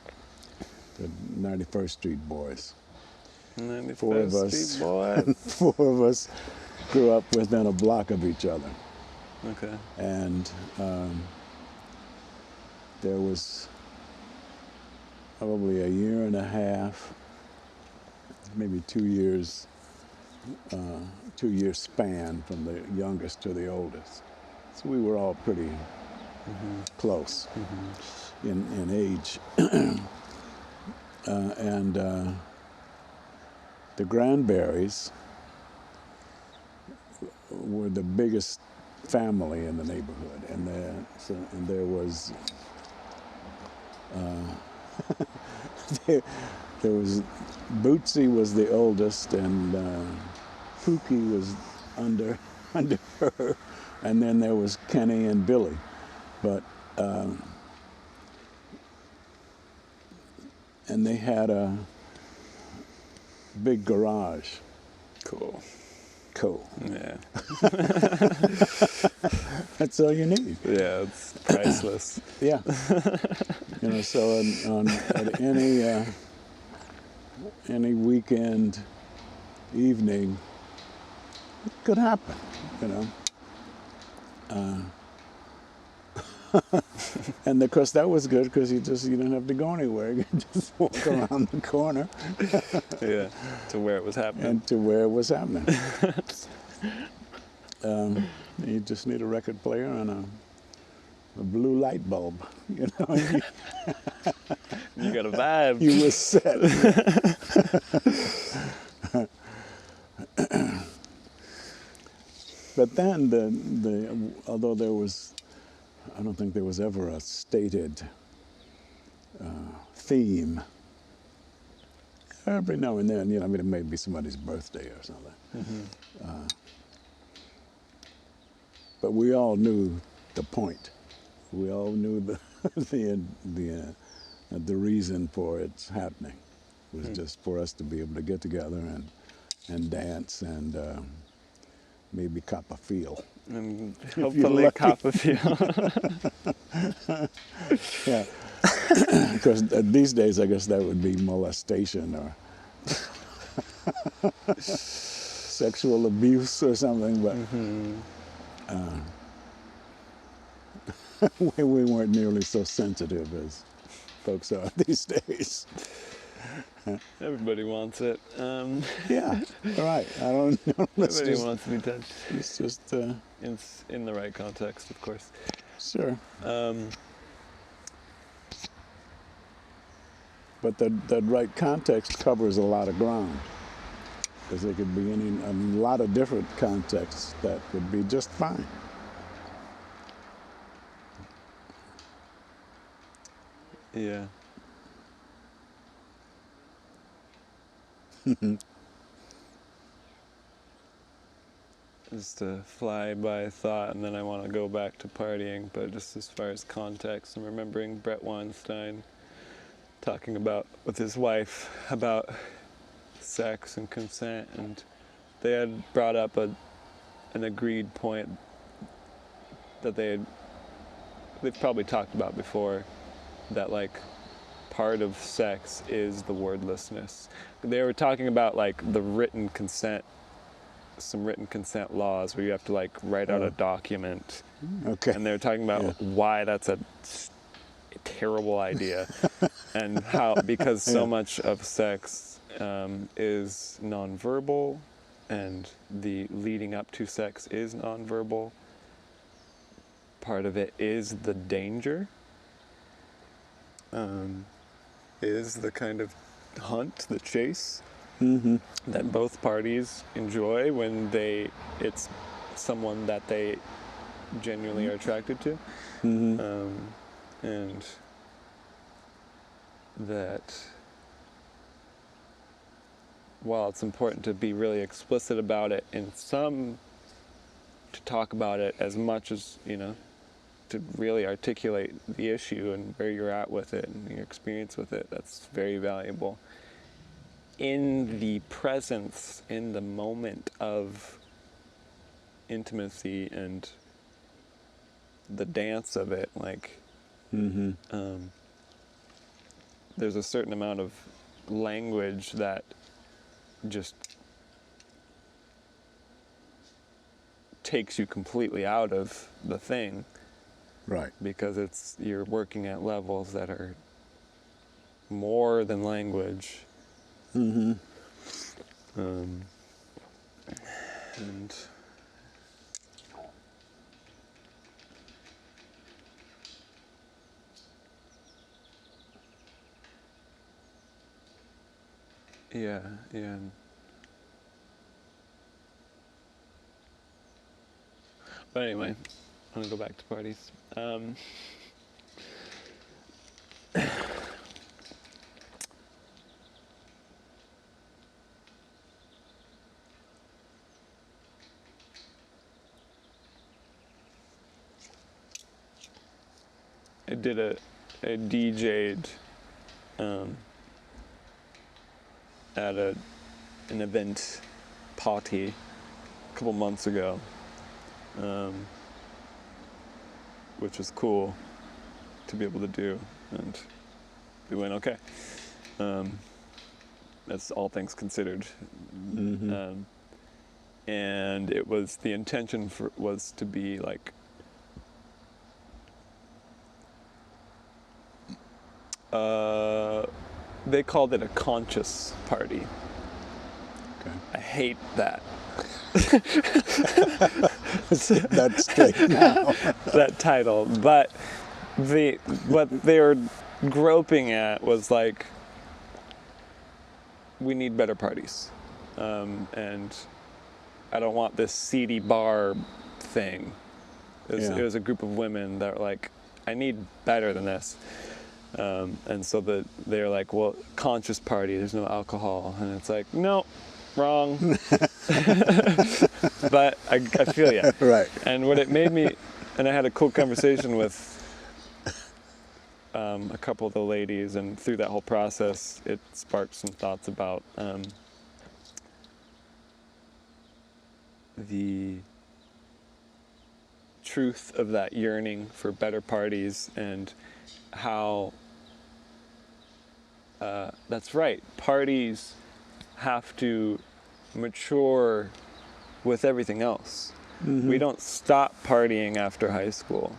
the 91st Street Boys. 91st Street Boy. Four of us grew up within a block of each other. Okay. And there was probably a year and a half, maybe 2 years, 2 year span from the youngest to the oldest. So we were all pretty close in age. And the Granberries were the biggest family in the neighborhood, and there was there was Bootsy was the oldest, and Pookie was under her, and then there was Kenny and Billy, but and they had a big garage. Cool. Yeah. That's all you need. Yeah, it's priceless. Yeah. So at any weekend evening, it could happen. And of course that was good because you didn't have to go anywhere. You could just walk around the corner Yeah, to where it was happening. and to where it was happening. You just need a record player and a blue light bulb, you know. You got a vibe. You were set. But then although there was, I don't think there was ever a stated theme. Every now and then, it may be somebody's birthday or something. Mm-hmm. But we all knew the point. We all knew the reason for its happening. It was just for us to be able to get together and dance and maybe cop a feel. And hopefully cop a feel. Yeah. Because these days, I guess that would be molestation or sexual abuse or something. But we weren't nearly so sensitive as folks are these days. Everybody wants it. Yeah, right. I don't know. Everybody wants to be touched. It's just... in the right context, of course. Sure. But that right context covers a lot of ground. Because there could be a lot of different contexts that would be just fine. Yeah. Just a fly-by thought, and then I want to go back to partying, but just as far as context, I'm remembering Brett Weinstein talking about, with his wife, about sex and consent, and they had brought up an agreed point that they've probably talked about before, that like part of sex is the wordlessness. They were talking about like the written consent, some written consent laws where you have to like write out a document. Okay. And they were talking about why that's a terrible idea and how, because so much of sex is nonverbal, and the leading up to sex is nonverbal. Part of it is the danger, is the kind of hunt, the chase that both parties enjoy when it's someone that they genuinely are attracted to. And that while it's important to be really explicit about it, to talk about it as much as, to really articulate the issue and where you're at with it and your experience with it, that's very valuable. In the presence, in the moment of intimacy and the dance of it, like, there's a certain amount of language that just takes you completely out of the thing. Right. Because you're working at levels that are more than language. And yeah. But anyway, I'm gonna go back to parties. I did a DJ'd at an event party a couple months ago, which was cool to be able to do, and we went okay. That's all things considered. And it was, the intention was to be like They called it a conscious party. Okay. I hate that. That's straight now. That title, but what they were groping at was like, we need better parties, and I don't want this seedy bar thing. It was a group of women that were like, I need better than this, and so they're like, well, conscious party, there's no alcohol, and it's like, no, wrong. But I feel you. Right. And what it made me, and I had a cool conversation with a couple of the ladies, and through that whole process, it sparked some thoughts about the truth of that yearning for better parties, and how that's right, parties have to mature with everything else. Mm-hmm. We don't stop partying after high school.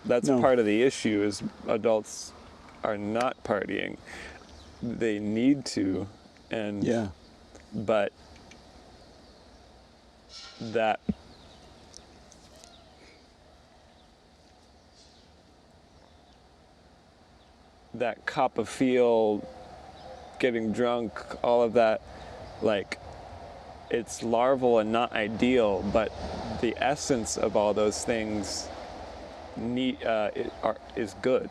That's No. part of the issue, is adults are not partying. They need to, and Yeah. but that cup of feel, getting drunk, all of that, like, it's larval and not ideal, but the essence of all those things is good,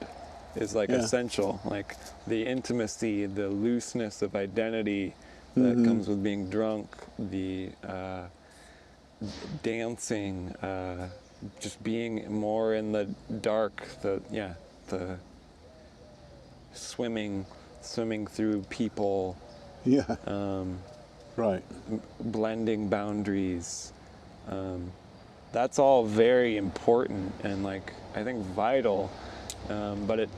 is like essential. Like the intimacy, the looseness of identity that comes with being drunk, the dancing, just being more in the dark, the swimming through people. Yeah. Right. Blending boundaries. That's all very important and, like, I think vital. But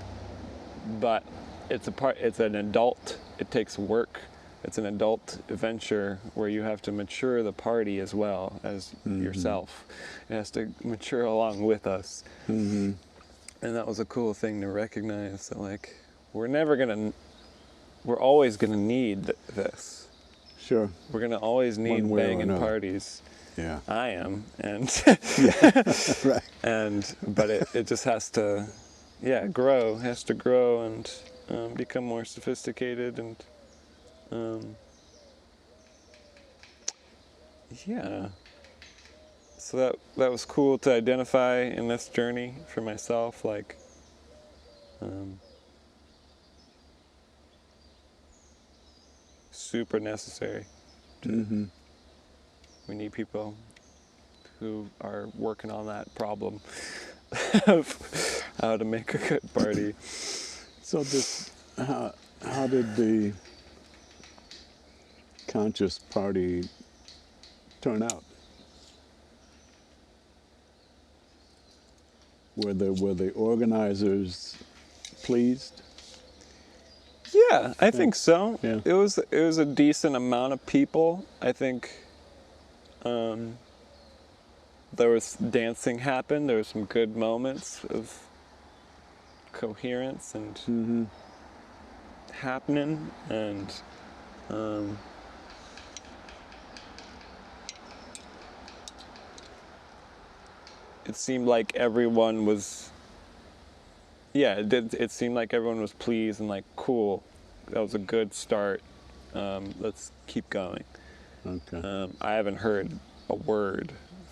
it's an adult. It takes work. It's an adult venture where you have to mature the party as well as yourself. It has to mature along with us. Mm-hmm. And that was a cool thing to recognize, that, like, we're always gonna need this. Sure. We're gonna always need One way or banging another. parties. Yeah. I am, and Right. but it just has to, grow. Has to grow and become more sophisticated, and So that was cool to identify in this journey for myself, like. Super necessary. Mm-hmm. We need people who are working on that problem of how to make a good party. So how did the conscious party turn out? Were the organizers pleased? Yeah, I think so. Yeah. It was a decent amount of people. I think there was dancing happened. There were some good moments of coherence and happening, and it seemed like everyone was. Yeah, it did. It seemed like everyone was pleased and like, cool. That was a good start. Let's keep going. Okay. I haven't heard a word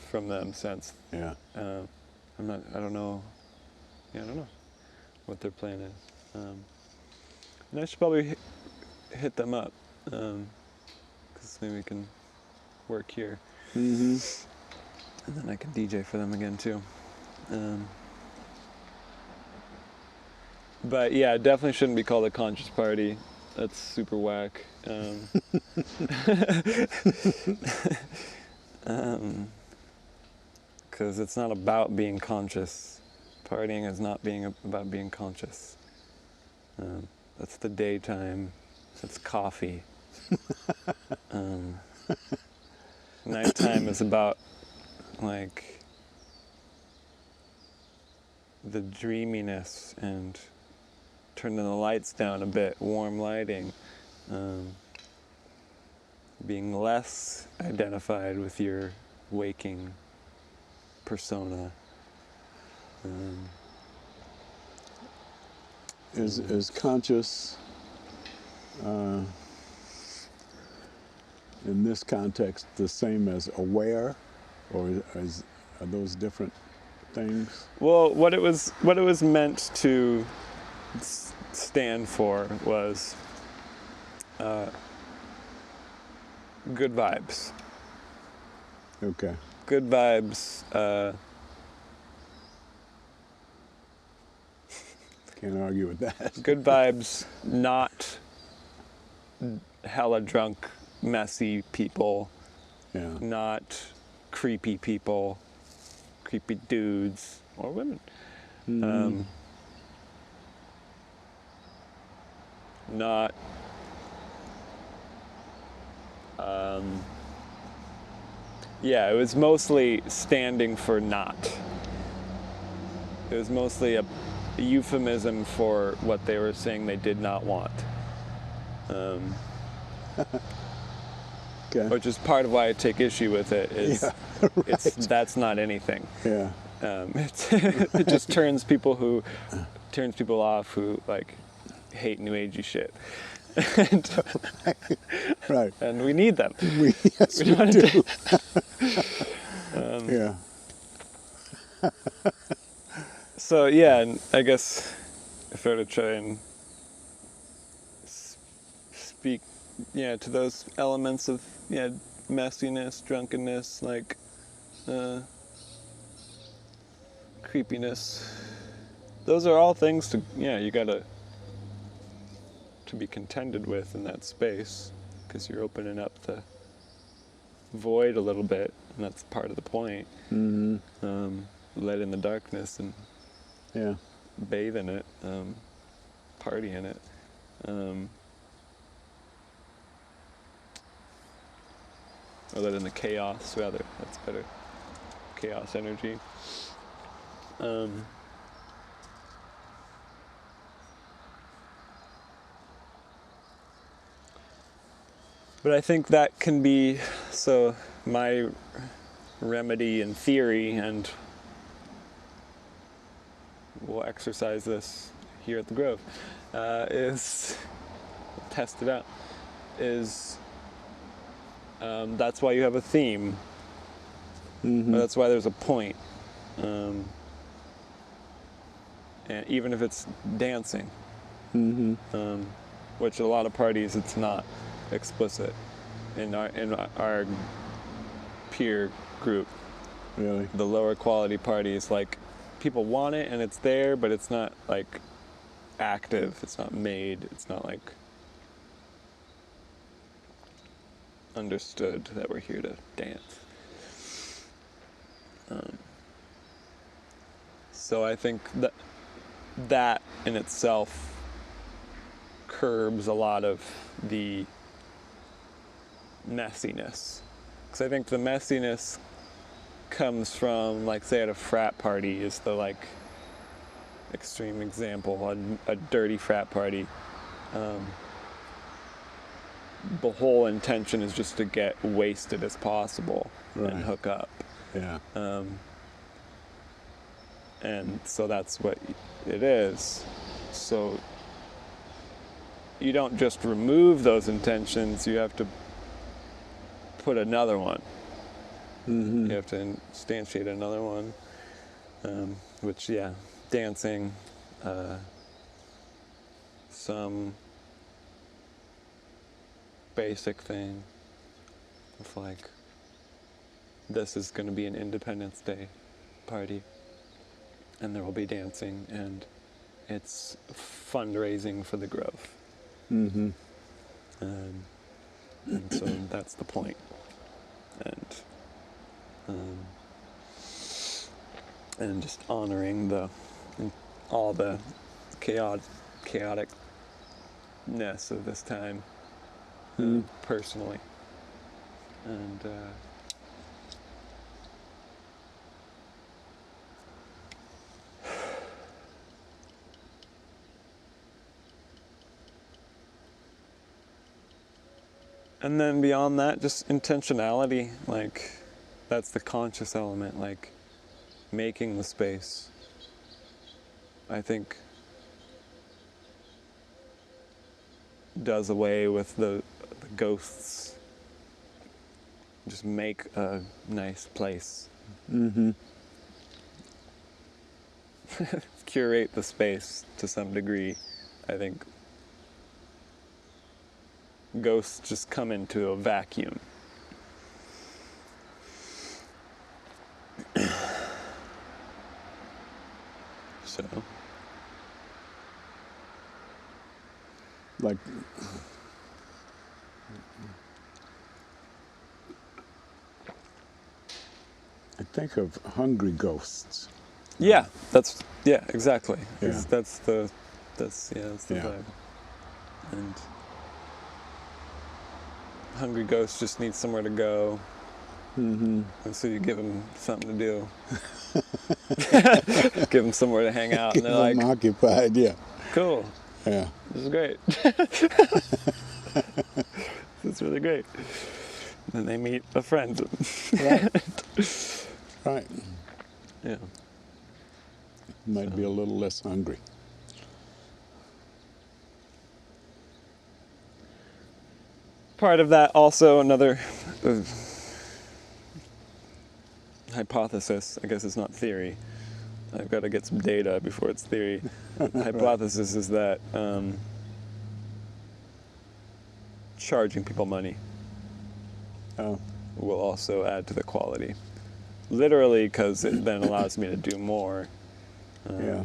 from them since. Yeah. I don't know. Yeah, I don't know what their plan is. And I should probably hit them up, because maybe we can work here. Mm-hmm. And then I can DJ for them again too. But yeah, it definitely shouldn't be called a conscious party. That's super whack. Because it's not about being conscious. Partying is not about being conscious. That's the daytime. That's coffee. Nighttime is about, like, the dreaminess and turning the lights down a bit, warm lighting, being less identified with your waking persona. Is conscious in this context the same as aware, or are those different things? Well, what it was meant to stand for was good vibes. Okay. Good vibes. Can't argue with that. Good vibes, not hella drunk, messy people, Yeah. not creepy people, creepy dudes or women. Not yeah, it was mostly standing for not. It was mostly a euphemism for what they were saying they did not want. Okay. Which is part of why I take issue with it. Is right. that's not anything. Yeah. It just turns people off who like hate new agey shit. Right. And we need them. Yes, we do. Yeah. So yeah, and I guess if I were to try and speak, to those elements of messiness, drunkenness, like creepiness. Those are all things to you gotta to be contended with in that space, because you're opening up the void a little bit, and that's part of the point. Let in the darkness and bathe in it, party in it. Or let in the chaos, rather. That's better. Chaos energy. But I think that can be, so my remedy in theory, and we'll exercise this here at the Grove, is, test it out, is that's why you have a theme. That's why there's a point. And even if it's dancing, which a lot of parties it's not explicit in our peer group. Really? The lower quality parties, like people want it and it's there, but it's not like active. It's not made. It's not like understood that we're here to dance. So I think that in itself curbs a lot of the messiness. Because I think the messiness comes from, like, say at a frat party is the like extreme example, a dirty frat party. The whole intention is just to get wasted as possible and hook up. Yeah. And so that's what it is. So you don't just remove those intentions, you have to put another one. You have to instantiate another one, which, dancing, some basic thing of like, this is going to be an Independence Day party, and there will be dancing, and it's fundraising for the Grove. And so that's the point. And just honoring all the chaoticness of this time, personally. And And then beyond that, just intentionality, like that's the conscious element, like making the space. I think does away with the ghosts. Just make a nice place. Mm-hmm. Curate the space to some degree. I think ghosts just come into a vacuum. So, Like, I think of hungry ghosts. yeah, exactly. Yeah. That's the Yeah. vibe. And hungry ghosts just need somewhere to go. Mm-hmm. And so you give them something to do. Give them somewhere to hang out. And they're like, occupied, yeah. cool, Yeah. this is great. This is really great. And then they meet a friend. Right. Right. Yeah. Might be a little less hungry. Part of that also, another hypothesis, I guess it's not theory. I've got to get some data before it's theory. Hypothesis is that charging people money Oh. will also add to the quality. Literally, because it then allows me to do more Yeah.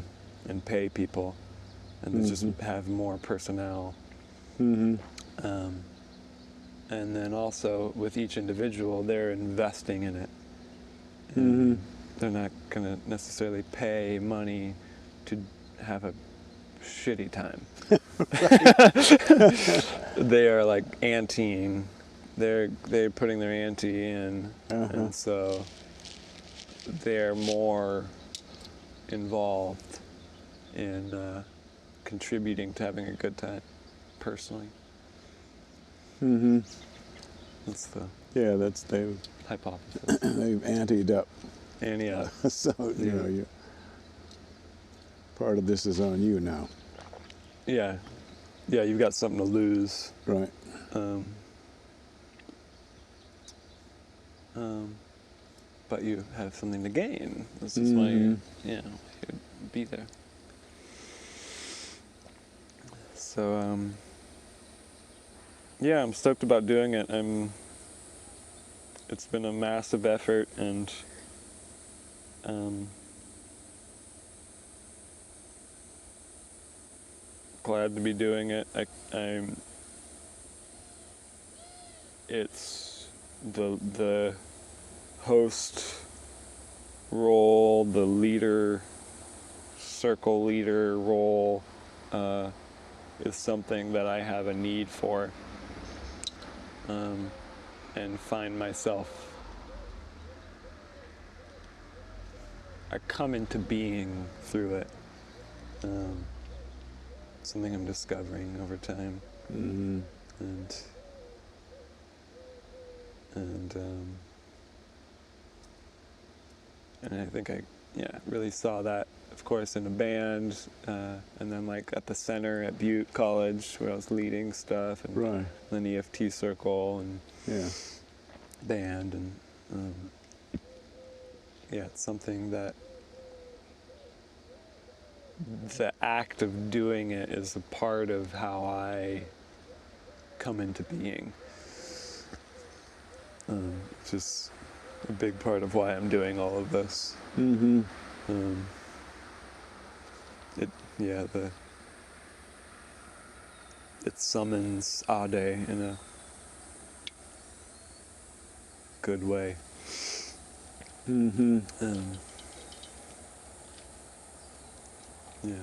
and pay people and to just have more personnel. Mm-hmm. And then also with each individual, they're investing in it. Mm-hmm. They're not going to necessarily pay money to have a shitty time. They are like anteing. They're putting their ante in, and so they're more involved in contributing to having a good time personally. Mm-hmm. That's the Yeah, they've hypothesis. they've anteed up. And yeah, So you know, part of this is on you now. yeah, you've got something to lose. Right. But you have something to gain. This is why you'd be there. So, yeah, I'm stoked about doing it. It's been a massive effort, and glad to be doing it. It's the host role, the leader, circle leader role, is something that I have a need for, and find myself. I come into being through it. Something I'm discovering over time, Mm-hmm. and I think I really saw that, of course, in a band, and then like at the center at Butte College where I was leading stuff, and Right. then EFT circle and Yeah. band, and it's something that the act of doing it is a part of how I come into being. Which is a big part of why I'm doing all of this. Mm-hmm. It summons Ade in a good way. Mm-hmm. Yeah.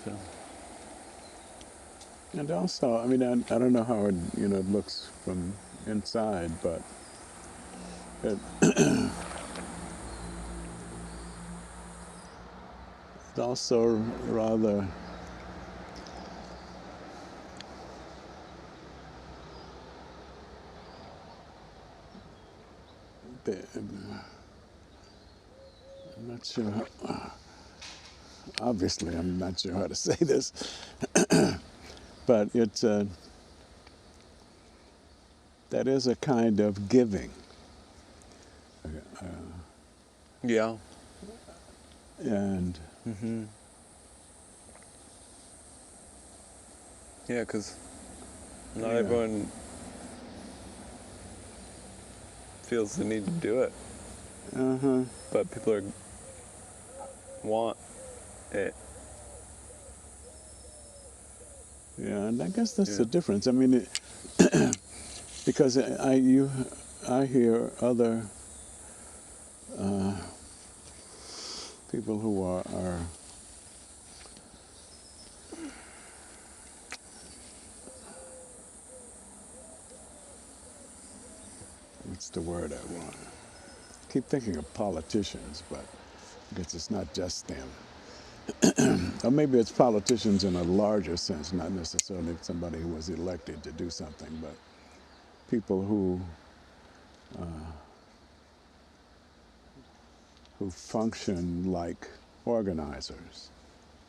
So. And also, I mean, I don't know how it looks from inside, but it it's also rather I'm not sure. Obviously, I'm not sure how to say this, but it's that is a kind of giving. Yeah. And Yeah, because not Yeah. everyone feels the need to do it, but people want it. yeah, and I guess that's Yeah. the difference. I mean, because I hear other people who are what's the word I want? I keep thinking of politicians, but I guess it's not just them. Or maybe it's politicians in a larger sense, not necessarily somebody who was elected to do something, but people who function like organizers,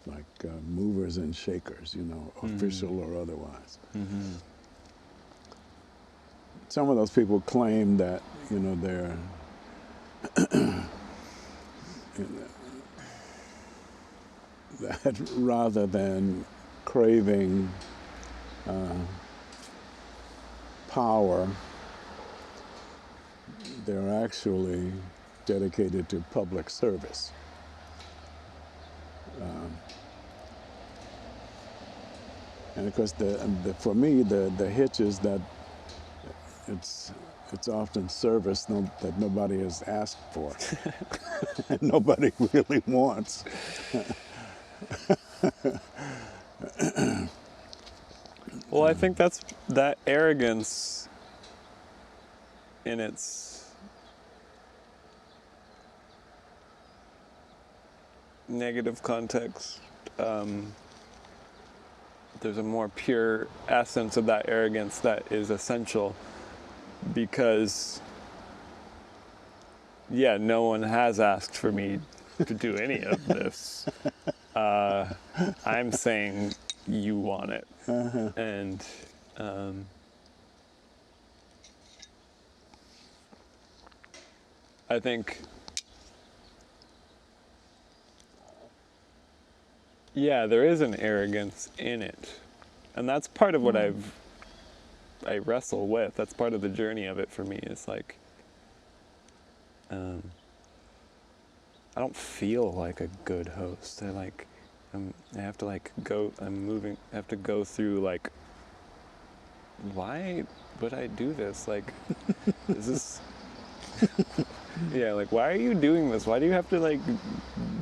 like movers and shakers, official or otherwise. Some of those people claim that, they're that rather than craving power, they're actually dedicated to public service. And of course, for me, the hitch is that it's often service that nobody has asked for, and nobody really wants. Well, I think that's that arrogance in its negative context. There's a more pure essence of that arrogance that is essential because, yeah, no one has asked for me to do any of this. I'm saying you want it. And I think, yeah, there is an arrogance in it. And that's part of what I wrestle with. That's part of the journey of it for me. It's like, I don't feel like a good host. I have to go through like, why would I do this? Like, is this, yeah, like, why are you doing this? Why do you have to like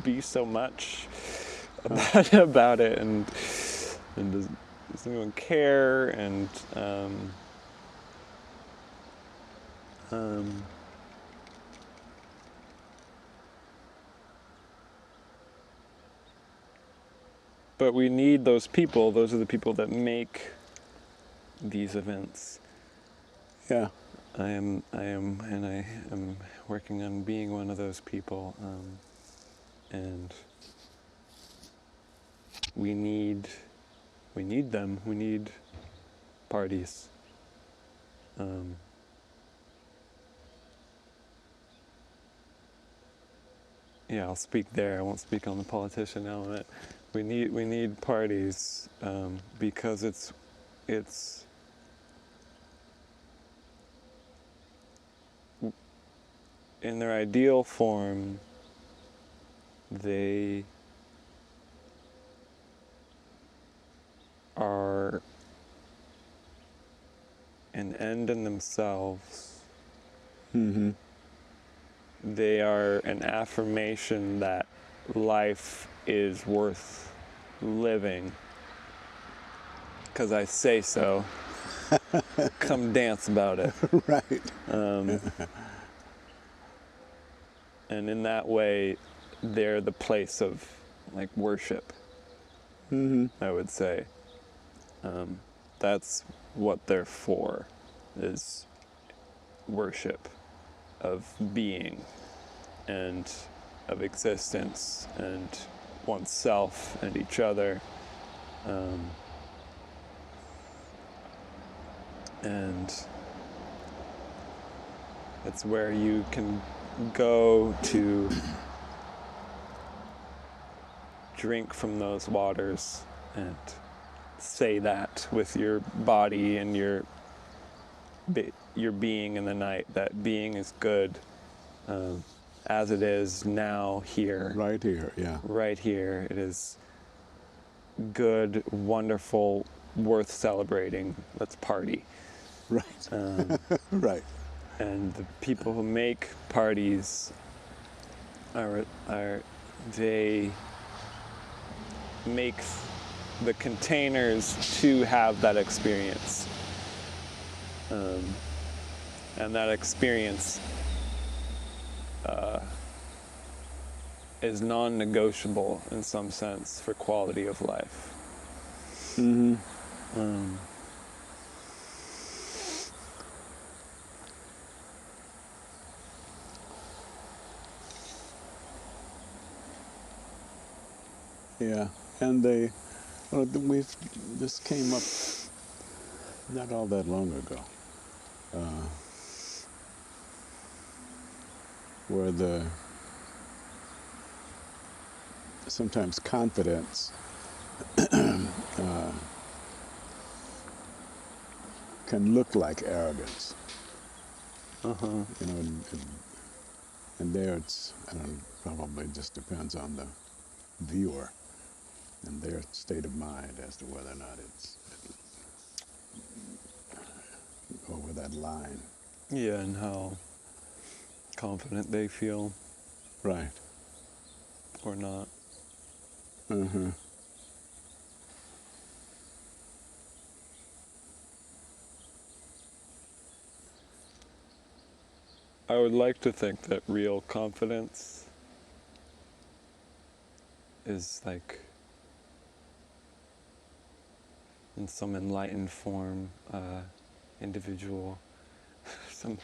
be so much about it? And does anyone care? And, but we need those people. Those are the people that make these events. Yeah. I am, and I am working on being one of those people. And we need them. We need parties. Yeah, I'll speak there. I won't speak on the politician element. We need parties because it's in their ideal form. They are an end in themselves. They are an affirmation that life is worth living. Because I say so. Come dance about it. Right. And in that way, they're the place of like worship. I would say. That's what they're for, is worship. of being and of existence and oneself and each other. And it's where you can go to drink from those waters and say that with your body and your being in the night, that being is good, as it is now, here. Right here, yeah. Right here. It is good, wonderful, worth celebrating. Let's party. Right. Right. And the people who make parties they make the containers to have that experience. And that experience is non-negotiable in some sense for quality of life. Mm-hmm. Yeah, and this came up not all that long ago, where sometimes confidence can look like arrogance. Uh-huh. You know, and there it's, I don't know, probably just depends on the viewer and their state of mind as to whether or not it's over that line. Yeah, and how confident they feel. Right. Or not. Mm-hmm. I would like to think that real confidence is like in some enlightened form, individual, some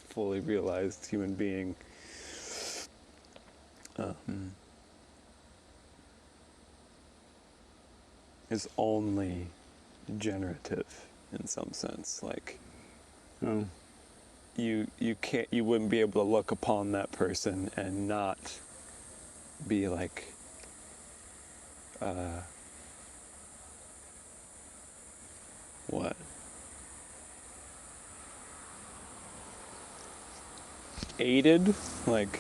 fully realized human being is only generative in some sense. Like Oh. you wouldn't be able to look upon that person and not be like what? Aided? Like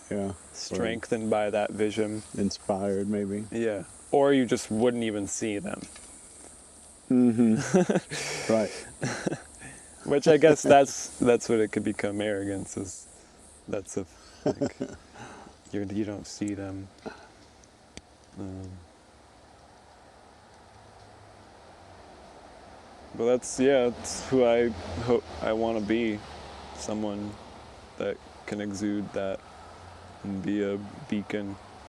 Yeah. strengthened by that vision. Inspired, maybe. Yeah. Or you just wouldn't even see them. Mm-hmm. Right. Which I guess that's what it could become. Arrogance is that's a like you don't see them. But that's who I hope I want to be. Someone that can exude that and be a beacon